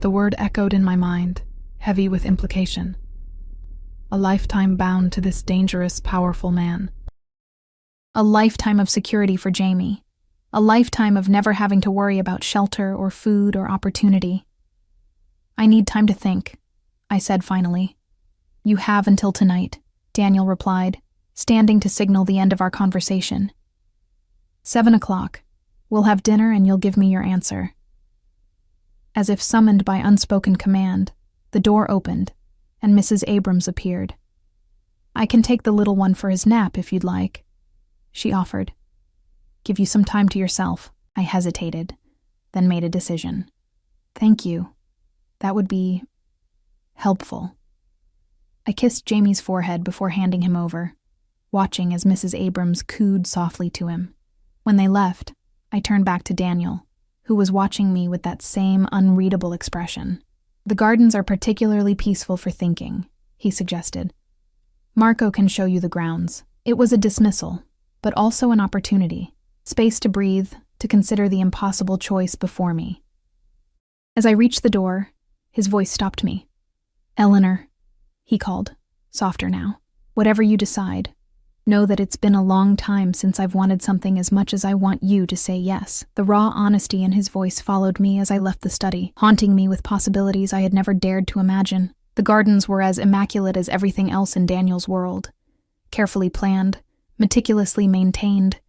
The word echoed in my mind, heavy with implication. A lifetime bound to this dangerous, powerful man. A lifetime of security for Jamie. A lifetime of never having to worry about shelter or food or opportunity. I need time to think, I said finally. You have until tonight, Daniel replied, standing to signal the end of our conversation. 7 o'clock. We'll have dinner and you'll give me your answer. As if summoned by unspoken command, the door opened, and Mrs. Abrams appeared. I can take the little one for his nap if you'd like, she offered. Give you some time to yourself. I hesitated, then made a decision. Thank you. That would be helpful. I kissed Jamie's forehead before handing him over, watching as Mrs. Abrams cooed softly to him. When they left, I turned back to Daniel, who was watching me with that same unreadable expression. The gardens are particularly peaceful for thinking, he suggested. Marco can show you the grounds. It was a dismissal, but also an opportunity, space to breathe, to consider the impossible choice before me. As I reached the door, his voice stopped me. Eleanor, he called, softer now. Whatever you decide, know that it's been a long time since I've wanted something as much as I want you to say yes. The raw honesty in his voice followed me as I left the study, haunting me with possibilities I had never dared to imagine. The gardens were as immaculate as everything else in Daniel's world. Carefully planned, meticulously maintained,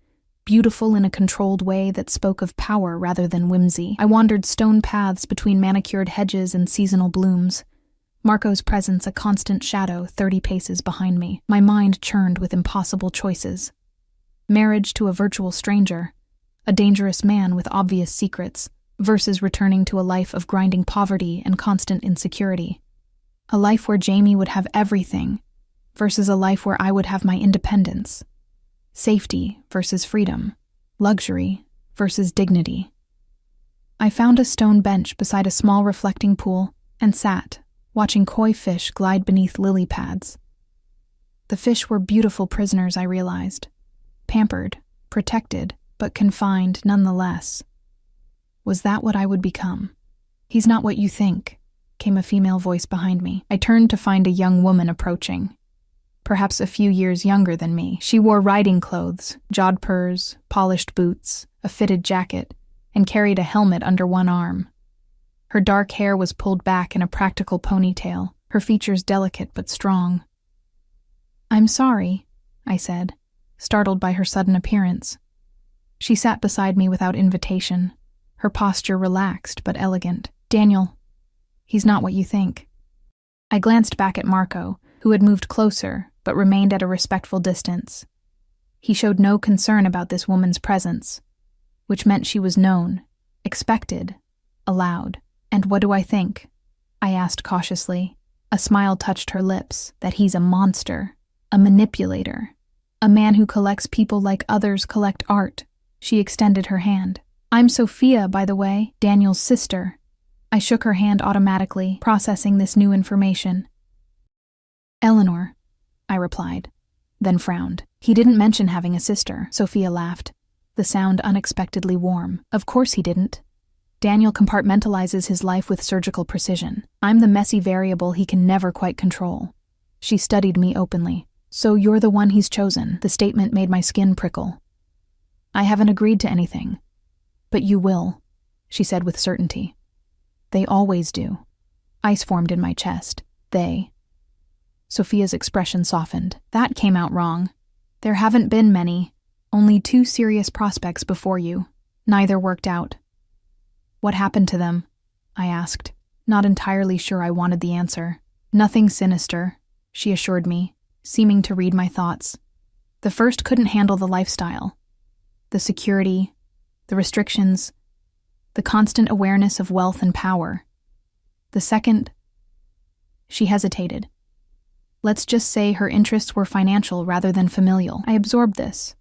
beautiful in a controlled way that spoke of power rather than whimsy. I wandered stone paths between manicured hedges and seasonal blooms, Marco's presence a constant shadow 30 paces behind me. My mind churned with impossible choices. Marriage to a virtual stranger, a dangerous man with obvious secrets, versus returning to a life of grinding poverty and constant insecurity. A life where Jamie would have everything, versus a life where I would have my independence. Safety versus freedom. Luxury versus dignity. I found a stone bench beside a small reflecting pool and sat, watching koi fish glide beneath lily pads. The fish were beautiful prisoners, I realized. Pampered, protected, but confined nonetheless. Was that what I would become? He's not what you think, came a female voice behind me. I turned to find a young woman approaching. Perhaps a few years younger than me. She wore riding clothes, jodhpurs, polished boots, a fitted jacket, and carried a helmet under one arm. Her dark hair was pulled back in a practical ponytail, her features delicate but strong. I'm sorry, I said, startled by her sudden appearance. She sat beside me without invitation, her posture relaxed but elegant. "Daniel, he's not what you think." I glanced back at Marco, who had moved closer but remained at a respectful distance. He showed no concern about this woman's presence, which meant she was known, expected, allowed. "And what do I think?" I asked cautiously. A smile touched her lips. "That he's a monster, a manipulator, a man who collects people like others collect art." She extended her hand. "I'm Sophia, by the way, Daniel's sister." I shook her hand automatically, processing this new information. "Eleanor," I replied, then frowned. "He didn't mention having a sister," Sophia laughed, the sound unexpectedly warm. "Of course he didn't. Daniel compartmentalizes his life with surgical precision. I'm the messy variable he can never quite control." She studied me openly. "So you're the one he's chosen." The statement made my skin prickle. "I haven't agreed to anything. But you will," she said with certainty. "They always do." Ice formed in my chest. "They." Sophia's expression softened. "That came out wrong. There haven't been many. Only 2 serious prospects before you. Neither worked out." "What happened to them?" I asked, not entirely sure I wanted the answer. "Nothing sinister," she assured me, seeming to read my thoughts. "The first couldn't handle the lifestyle. The security, the restrictions, the constant awareness of wealth and power. The second..." She hesitated. "Let's just say her interests were financial rather than familial." I absorbed this,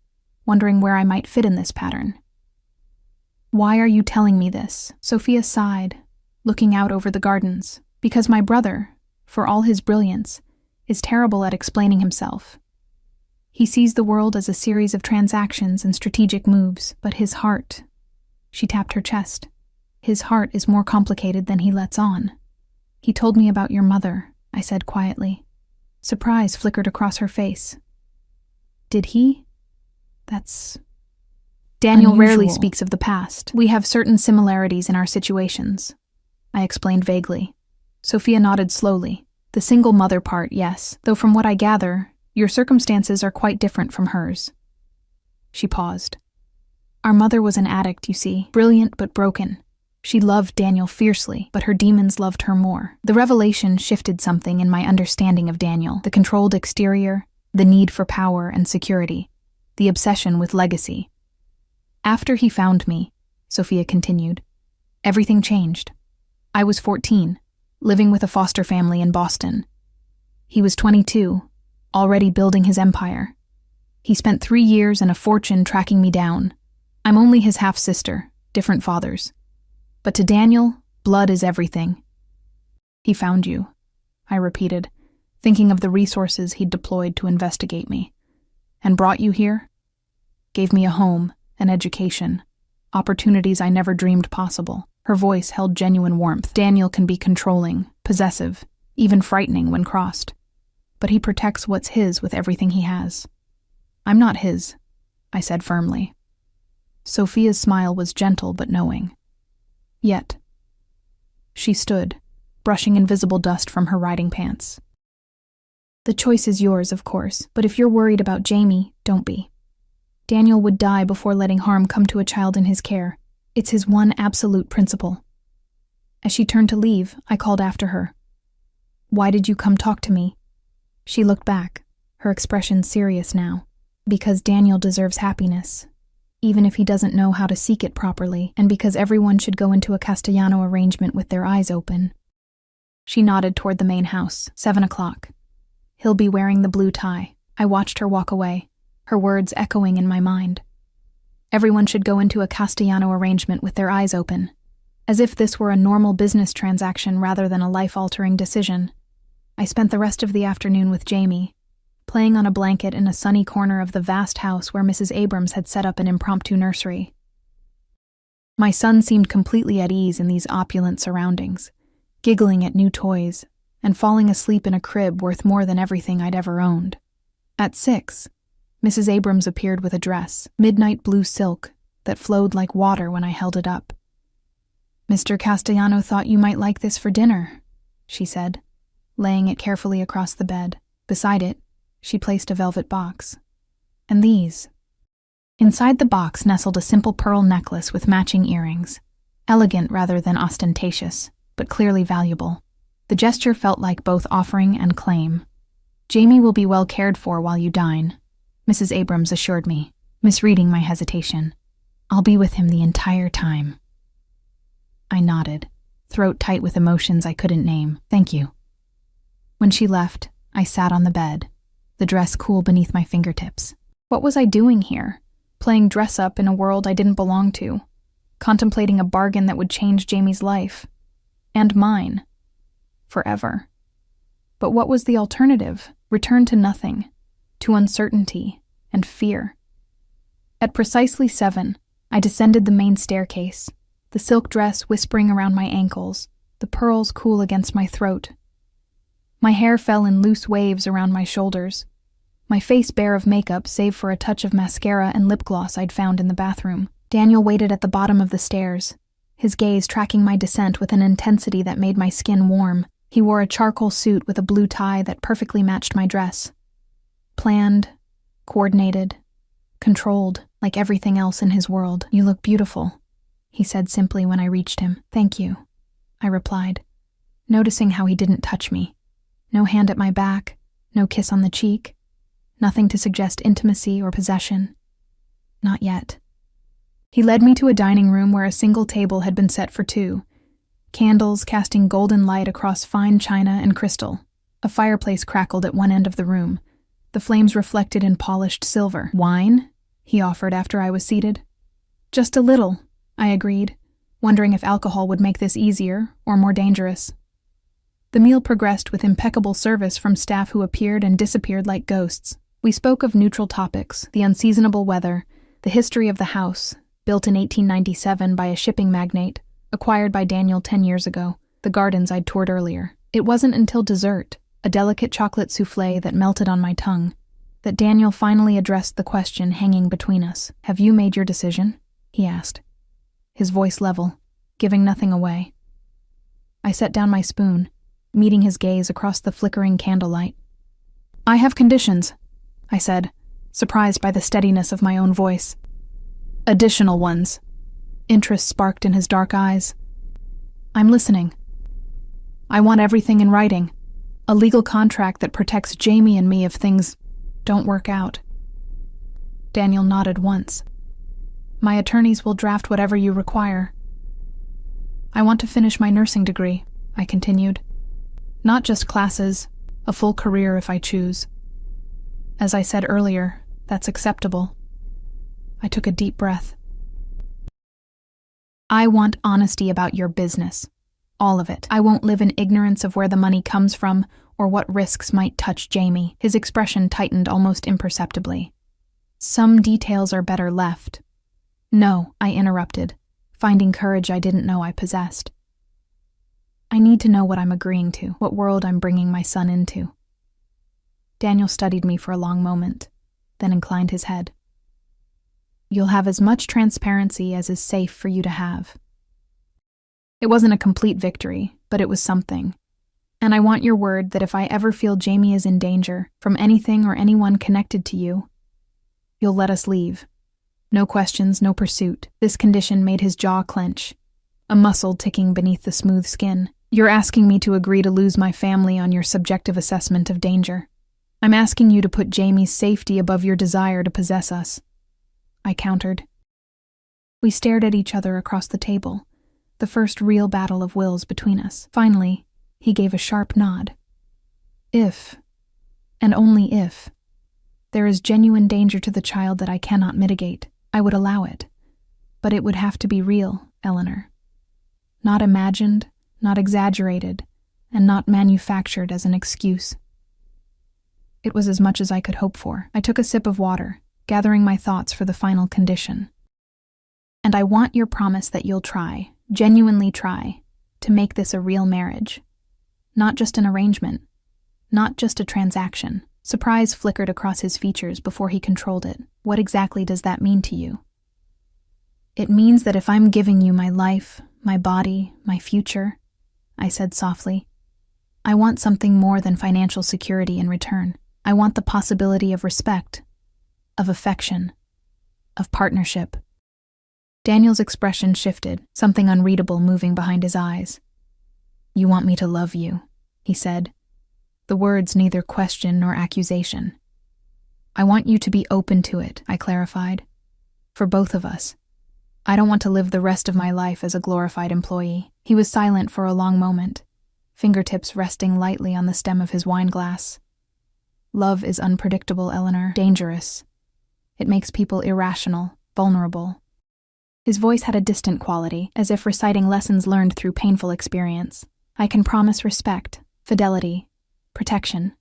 wondering where I might fit in this pattern. "Why are you telling me this?" Sophia sighed, looking out over the gardens. "Because my brother, for all his brilliance, is terrible at explaining himself. He sees the world as a series of transactions and strategic moves, but his heart..." She tapped her chest. "His heart is more complicated than he lets on." "He told me about your mother," I said quietly. Surprise flickered across her face. "Did he? That's..." "Daniel rarely speaks of the past. We have certain similarities in our situations," I explained vaguely. Sophia nodded slowly. "The single mother part, yes, though from what I gather, your circumstances are quite different from hers." She paused. "Our mother was an addict, you see, brilliant but broken. She loved Daniel fiercely, but her demons loved her more. The revelation shifted something in my understanding of Daniel, the controlled exterior, the need for power and security, the obsession with legacy. After he found me," Sophia continued, "everything changed. I was 14, living with a foster family in Boston. He was 22, already building his empire. He spent 3 years and a fortune tracking me down. I'm only his half-sister, different fathers. But to Daniel, blood is everything." "He found you," I repeated, thinking of the resources he'd deployed to investigate me. "And brought you here? Gave me a home, an education, opportunities I never dreamed possible." Her voice held genuine warmth. "Daniel can be controlling, possessive, even frightening when crossed. But he protects what's his with everything he has. I'm not his," I said firmly. Sophia's smile was gentle but knowing. "Yet." She stood, brushing invisible dust from her riding pants. "The choice is yours, of course, but if you're worried about Jamie, don't be. Daniel would die before letting harm come to a child in his care. It's his one absolute principle." As she turned to leave, I called after her. "Why did you come talk to me?" She looked back, her expression serious now. "Because Daniel deserves happiness, even if he doesn't know how to seek it properly, and because everyone should go into a Castellano arrangement with their eyes open." She nodded toward the main house. 7 o'clock. "He'll be wearing the blue tie." I watched her walk away, her words echoing in my mind. Everyone should go into a Castellano arrangement with their eyes open, as if this were a normal business transaction rather than a life-altering decision. I spent the rest of the afternoon with Jamie, playing on a blanket in a sunny corner of the vast house where Mrs. Abrams had set up an impromptu nursery. My son seemed completely at ease in these opulent surroundings, giggling at new toys, and falling asleep in a crib worth more than everything I'd ever owned. At 6, Mrs. Abrams appeared with a dress, midnight blue silk, that flowed like water when I held it up. "Mr. Castellano thought you might like this for dinner," she said, laying it carefully across the bed. Beside it, she placed a velvet box. "And these." Inside the box nestled a simple pearl necklace with matching earrings. elegant rather than ostentatious, but clearly valuable. The gesture felt like both offering and claim. "Jamie will be well cared for while you dine," Mrs. Abrams assured me, misreading my hesitation. "I'll be with him the entire time." I nodded, throat tight with emotions I couldn't name. "Thank you." When she left, I sat on the bed, the dress cool beneath my fingertips. What was I doing here? Playing dress-up in a world I didn't belong to, contemplating a bargain that would change Jamie's life. And mine. Forever. But what was the alternative? Return to nothing, to uncertainty and fear. At precisely 7, I descended the main staircase, the silk dress whispering around my ankles, the pearls cool against my throat. My hair fell in loose waves around my shoulders, my face bare of makeup save for a touch of mascara and lip gloss I'd found in the bathroom. Daniel waited at the bottom of the stairs, his gaze tracking my descent with an intensity that made my skin warm. He wore a charcoal suit with a blue tie that perfectly matched my dress. Planned, coordinated, controlled, like everything else in his world. "You look beautiful," he said simply when I reached him. "Thank you," I replied, noticing how he didn't touch me. No hand at my back, no kiss on the cheek, nothing to suggest intimacy or possession. Not yet. He led me to a dining room where a single table had been set for 2, candles casting golden light across fine china and crystal. A fireplace crackled at one end of the room, the flames reflected in polished silver. "Wine?" he offered after I was seated. "Just a little," I agreed, wondering if alcohol would make this easier or more dangerous. The meal progressed with impeccable service from staff who appeared and disappeared like ghosts. We spoke of neutral topics, the unseasonable weather, the history of the house, built in 1897 by a shipping magnate, acquired by Daniel 10 years ago, the gardens I'd toured earlier. It wasn't until dessert, a delicate chocolate soufflé that melted on my tongue, that Daniel finally addressed the question hanging between us. "Have you made your decision?" he asked, his voice level, giving nothing away. I set down my spoon, meeting his gaze across the flickering candlelight. "I have conditions," I said, surprised by the steadiness of my own voice. "Additional ones." Interest sparked in his dark eyes. "I'm listening." "I want everything in writing. A legal contract that protects Jamie and me if things don't work out." Daniel nodded once. "My attorneys will draft whatever you require." "I want to finish my nursing degree," I continued. "Not just classes, a full career if I choose. As I said earlier, that's acceptable." I took a deep breath. "I want honesty about your business. All of it. I won't live in ignorance of where the money comes from or what risks might touch Jamie." His expression tightened almost imperceptibly. "Some details are better left." "No," I interrupted, finding courage I didn't know I possessed. "I need to know what I'm agreeing to, what world I'm bringing my son into." Daniel studied me for a long moment, then inclined his head. "You'll have as much transparency as is safe for you to have." It wasn't a complete victory, but it was something. "And I want your word that if I ever feel Jamie is in danger from anything or anyone connected to you, you'll let us leave. No questions, no pursuit." This condition made his jaw clench, a muscle ticking beneath the smooth skin. "You're asking me to agree to lose my family on your subjective assessment of danger. I'm asking you to put Jamie's safety above your desire to possess us," I countered. We stared at each other across the table, the first real battle of wills between us. Finally, he gave a sharp nod. "If, and only if, there is genuine danger to the child that I cannot mitigate, I would allow it. But it would have to be real, Eleanor. Not imagined, not exaggerated, and not manufactured as an excuse." It was as much as I could hope for. I took a sip of water, gathering my thoughts for the final condition. "And I want your promise that you'll try, genuinely try, to make this a real marriage. Not just an arrangement, not just a transaction." Surprise flickered across his features before he controlled it. "What exactly does that mean to you?" "It means that if I'm giving you my life, my body, my future," I said softly, "I want something more than financial security in return. I want the possibility of respect, of affection, of partnership." Daniel's expression shifted, something unreadable moving behind his eyes. "You want me to love you," he said, the words neither question nor accusation. "I want you to be open to it," I clarified. "For both of us. I don't want to live the rest of my life as a glorified employee." He was silent for a long moment, fingertips resting lightly on the stem of his wine glass. "Love is unpredictable, Eleanor, dangerous. It makes people irrational, vulnerable." His voice had a distant quality, as if reciting lessons learned through painful experience. "I can promise respect, fidelity, protection,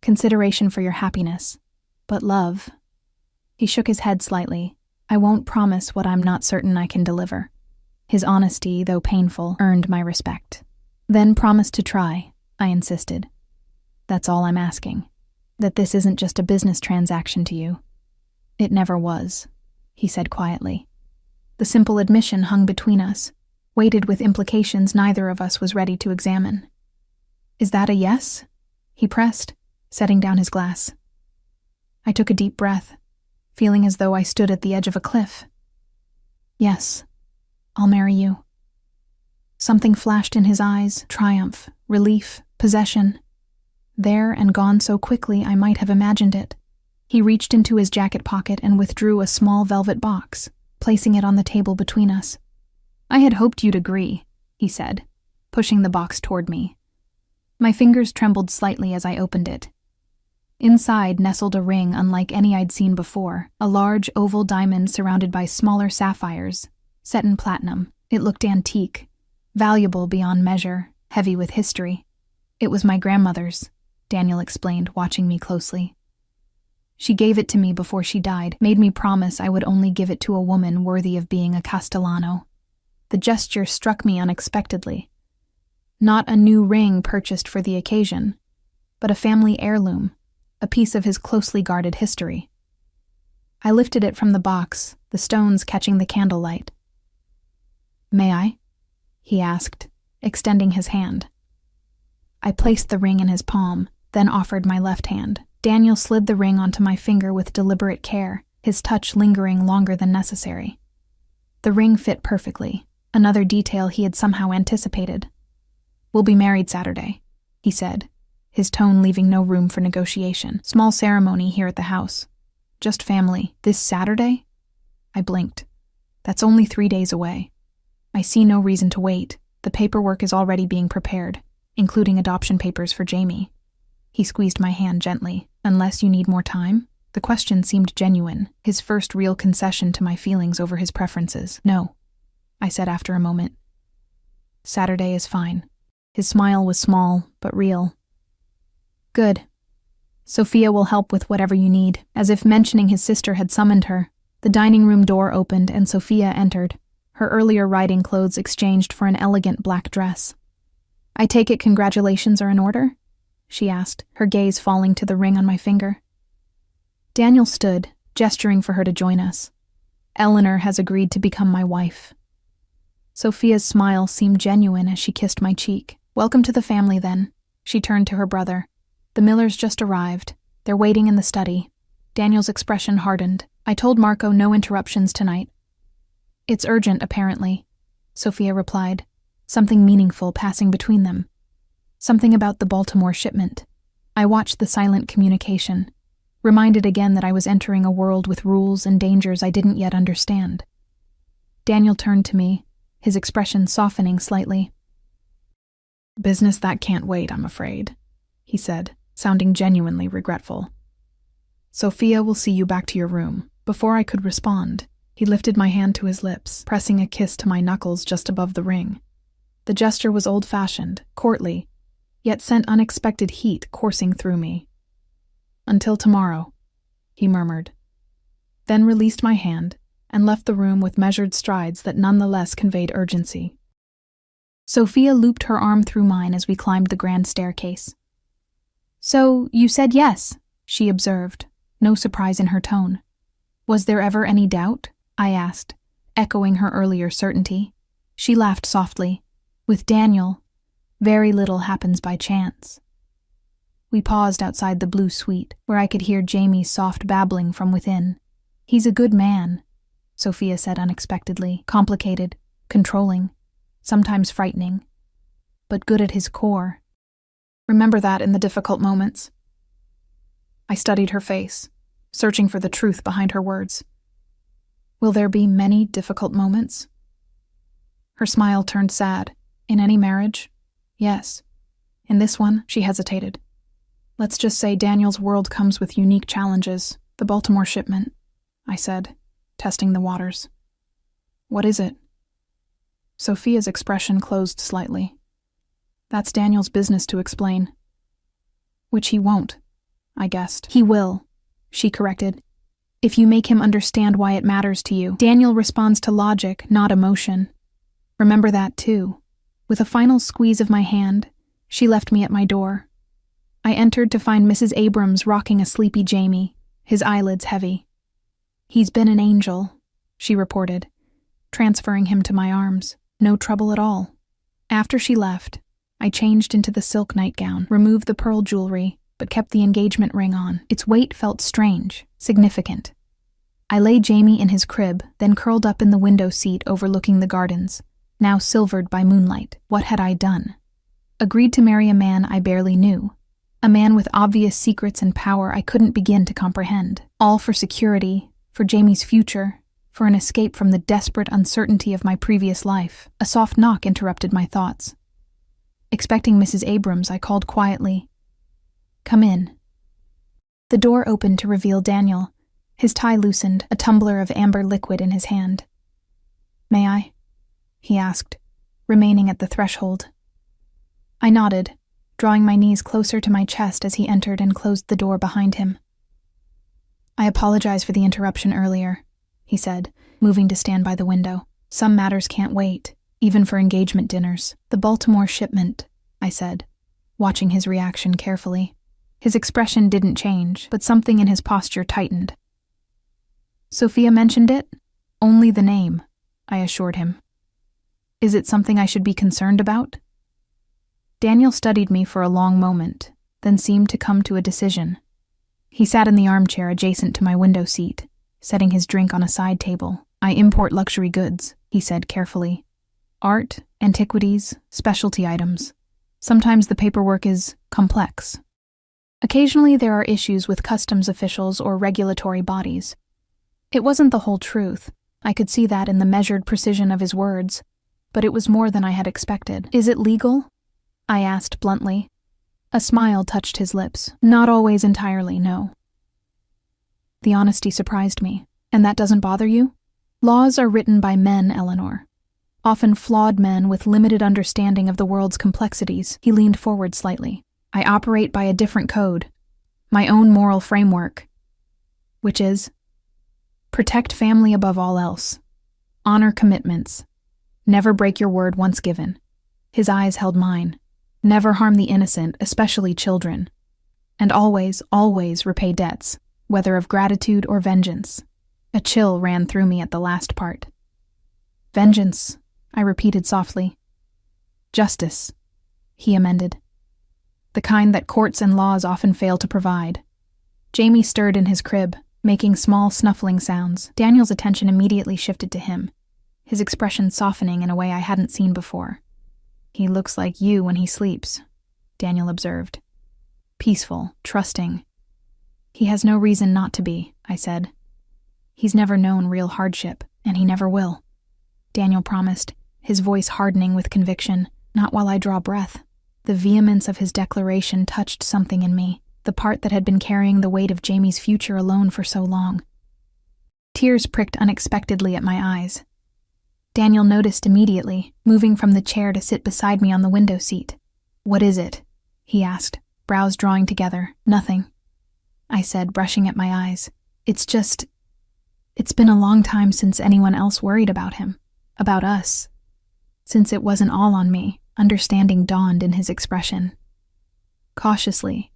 consideration for your happiness. But love..." He shook his head slightly. "I won't promise what I'm not certain I can deliver." His honesty, though painful, earned my respect. "Then promise to try," I insisted. "That's all I'm asking. That this isn't just a business transaction to you." "It never was," he said quietly. The simple admission hung between us, weighted with implications neither of us was ready to examine. "Is that a yes?" he pressed, setting down his glass. I took a deep breath, feeling as though I stood at the edge of a cliff. "Yes, I'll marry you." Something flashed in his eyes, triumph, relief, possession. There and gone so quickly I might have imagined it. He reached into his jacket pocket and withdrew a small velvet box, placing it on the table between us. "I had hoped you'd agree," he said, pushing the box toward me. My fingers trembled slightly as I opened it. Inside nestled a ring unlike any I'd seen before, a large oval diamond surrounded by smaller sapphires, set in platinum. It looked antique, valuable beyond measure, heavy with history. "It was my grandmother's," Daniel explained, watching me closely. "She gave it to me before she died, made me promise I would only give it to a woman worthy of being a Castellano." The gesture struck me unexpectedly. Not a new ring purchased for the occasion, but a family heirloom, a piece of his closely guarded history. I lifted it from the box, the stones catching the candlelight. "May I?" he asked, extending his hand. I placed the ring in his palm, then offered my left hand. Daniel slid the ring onto my finger with deliberate care, his touch lingering longer than necessary. The ring fit perfectly, another detail he had somehow anticipated. "We'll be married Saturday," he said, his tone leaving no room for negotiation. "Small ceremony here at the house. Just family. This Saturday?" I blinked. "That's only 3 days away. I see no reason to wait. The paperwork is already being prepared, including adoption papers for Jamie." He squeezed my hand gently. "Unless you need more time?" The question seemed genuine, his first real concession to my feelings over his preferences. "No," I said after a moment. "Saturday is fine." His smile was small, but real. "Good. Sophia will help with whatever you need." As if mentioning his sister had summoned her, the dining room door opened and Sophia entered, her earlier riding clothes exchanged for an elegant black dress. "I take it congratulations are in order?" she asked, her gaze falling to the ring on my finger. Daniel stood, gesturing for her to join us. "Eleanor has agreed to become my wife." Sophia's smile seemed genuine as she kissed my cheek. "Welcome to the family, then." She turned to her brother. "The Millers just arrived. They're waiting in the study." Daniel's expression hardened. "I told Marco no interruptions tonight." "It's urgent, apparently," Sophia replied, something meaningful passing between them. Something about the Baltimore shipment. I watched the silent communication, reminded again that I was entering a world with rules and dangers I didn't yet understand. Daniel turned to me, his expression softening slightly. "Business that can't wait, I'm afraid," he said, sounding genuinely regretful. "Sophia will see you back to your room." Before I could respond, he lifted my hand to his lips, pressing a kiss to my knuckles just above the ring. The gesture was old-fashioned, courtly, yet sent unexpected heat coursing through me. "Until tomorrow," he murmured, then released my hand and left the room with measured strides that nonetheless conveyed urgency. Sophia looped her arm through mine as we climbed the grand staircase. "So, you said yes," she observed, no surprise in her tone. "Was there ever any doubt?" I asked, echoing her earlier certainty. She laughed softly. "With Daniel, very little happens by chance." We paused outside the blue suite, where I could hear Jamie's soft babbling from within. "He's a good man," Sophia said unexpectedly. Complicated, controlling, sometimes frightening, but good at his core. Remember that in the difficult moments. I studied her face, searching for the truth behind her words. Will there be many difficult moments? Her smile turned sad. In any marriage? Yes. In this one, she hesitated. Let's just say Daniel's world comes with unique challenges. The Baltimore shipment, I said, testing the waters. What is it? Sophia's expression closed slightly. That's Daniel's business to explain. Which he won't, I guessed. He will, she corrected. If you make him understand why it matters to you. Daniel responds to logic, not emotion. Remember that too. With a final squeeze of my hand, she left me at my door. I entered to find Mrs. Abrams rocking a sleepy Jamie, his eyelids heavy. He's been an angel, she reported, transferring him to my arms. No trouble at all. After she left, I changed into the silk nightgown, removed the pearl jewelry, but kept the engagement ring on. Its weight felt strange, significant. I laid Jamie in his crib, then curled up in the window seat overlooking the gardens, now silvered by moonlight. What had I done? Agreed to marry a man I barely knew. A man with obvious secrets and power I couldn't begin to comprehend. All for security, for Jamie's future, for an escape from the desperate uncertainty of my previous life. A soft knock interrupted my thoughts. Expecting Mrs. Abrams, I called quietly, "Come in." The door opened to reveal Daniel, his tie loosened, a tumbler of amber liquid in his hand. "May I?" he asked, remaining at the threshold. I nodded, drawing my knees closer to my chest as he entered and closed the door behind him. "I apologize for the interruption earlier," he said, moving to stand by the window. "Some matters can't wait, even for engagement dinners." "The Baltimore shipment," I said, watching his reaction carefully. His expression didn't change, but something in his posture tightened. "Sophia mentioned it? Only the name," I assured him. "Is it something I should be concerned about?" Daniel studied me for a long moment, then seemed to come to a decision. He sat in the armchair adjacent to my window seat, setting his drink on a side table. "I import luxury goods," he said carefully. "Art, antiquities, specialty items. Sometimes the paperwork is complex. Occasionally there are issues with customs officials or regulatory bodies." It wasn't the whole truth. I could see that in the measured precision of his words, but it was more than I had expected. "Is it legal?" I asked bluntly. A smile touched his lips. "Not always entirely, no." The honesty surprised me. "And that doesn't bother you?" "Laws are written by men, Eleanor. Often flawed men with limited understanding of the world's complexities." He leaned forward slightly. "I operate by a different code, my own moral framework, which is protect family above all else, honor commitments, never break your word once given." His eyes held mine. "Never harm the innocent, especially children. And always, always repay debts, whether of gratitude or vengeance." A chill ran through me at the last part. "Vengeance," I repeated softly. "Justice," he amended. "The kind that courts and laws often fail to provide." Jamie stirred in his crib, making small snuffling sounds. Daniel's attention immediately shifted to him, his expression softening in a way I hadn't seen before. "He looks like you when he sleeps," Daniel observed. "Peaceful, trusting." "He has no reason not to be," I said. "He's never known real hardship, and he never will," Daniel promised, his voice hardening with conviction. "Not while I draw breath." The vehemence of his declaration touched something in me, the part that had been carrying the weight of Jamie's future alone for so long. Tears pricked unexpectedly at my eyes. Daniel noticed immediately, moving from the chair to sit beside me on the window seat. "What is it?" he asked, brows drawing together. "Nothing," I said, brushing at my eyes. It's been a long time since anyone else worried about him, about us. Since it wasn't all on me," understanding dawned in his expression. Cautiously,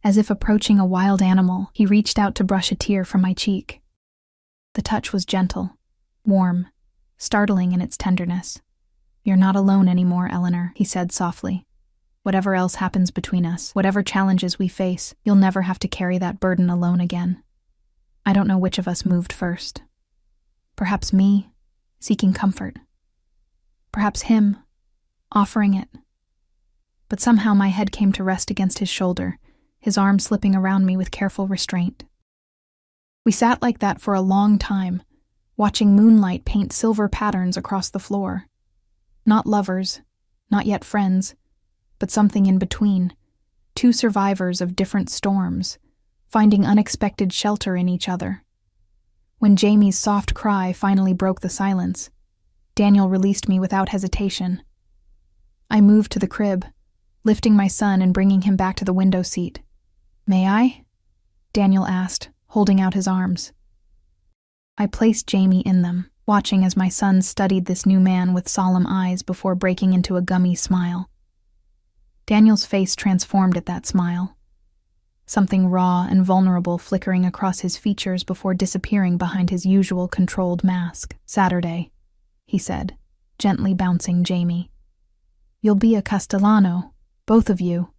as if approaching a wild animal, he reached out to brush a tear from my cheek. The touch was gentle, warm, startling in its tenderness. "You're not alone anymore, Eleanor," he said softly. "Whatever else happens between us, whatever challenges we face, you'll never have to carry that burden alone again." I don't know which of us moved first. Perhaps me, seeking comfort. Perhaps him, offering it. But somehow my head came to rest against his shoulder, his arm slipping around me with careful restraint. We sat like that for a long time, watching moonlight paint silver patterns across the floor. Not lovers, not yet friends, but something in between. Two survivors of different storms, finding unexpected shelter in each other. When Jamie's soft cry finally broke the silence, Daniel released me without hesitation. I moved to the crib, lifting my son and bringing him back to the window seat. "May I?" Daniel asked, holding out his arms. I placed Jamie in them, watching as my son studied this new man with solemn eyes before breaking into a gummy smile. Daniel's face transformed at that smile, something raw and vulnerable flickering across his features before disappearing behind his usual controlled mask. "Saturday," he said, gently bouncing Jamie. "You'll be a Castellano, both of you."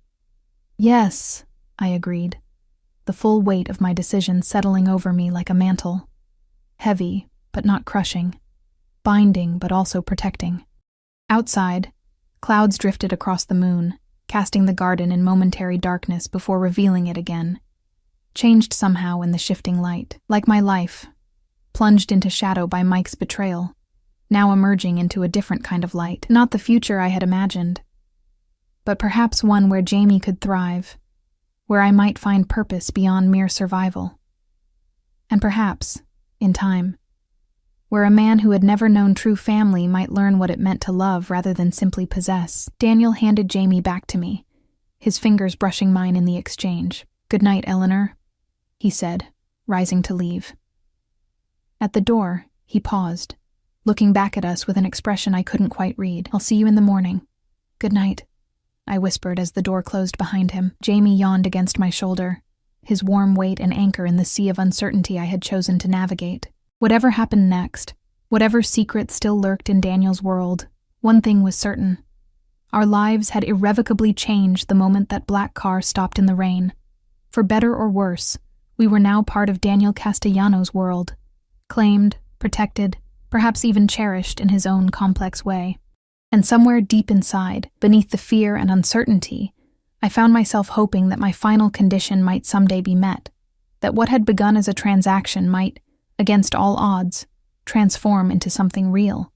"Yes," I agreed, the full weight of my decision settling over me like a mantle. Heavy, but not crushing. Binding, but also protecting. Outside, clouds drifted across the moon, casting the garden in momentary darkness before revealing it again. Changed somehow in the shifting light, like my life, plunged into shadow by Mike's betrayal, now emerging into a different kind of light. Not the future I had imagined, but perhaps one where Jamie could thrive, where I might find purpose beyond mere survival. And perhaps, in time, where a man who had never known true family might learn what it meant to love rather than simply possess. Daniel handed Jamie back to me, his fingers brushing mine in the exchange. "Good night, Eleanor," he said, rising to leave. At the door, he paused, looking back at us with an expression I couldn't quite read. "I'll see you in the morning." "Good night," I whispered as the door closed behind him. Jamie yawned against my shoulder, his warm weight an anchor in the sea of uncertainty I had chosen to navigate. Whatever happened next, whatever secret still lurked in Daniel's world, one thing was certain. Our lives had irrevocably changed the moment that black car stopped in the rain. For better or worse, we were now part of Daniel Castellano's world, claimed, protected, perhaps even cherished in his own complex way. And somewhere deep inside, beneath the fear and uncertainty, I found myself hoping that my final condition might someday be met, that what had begun as a transaction might, against all odds, transform into something real.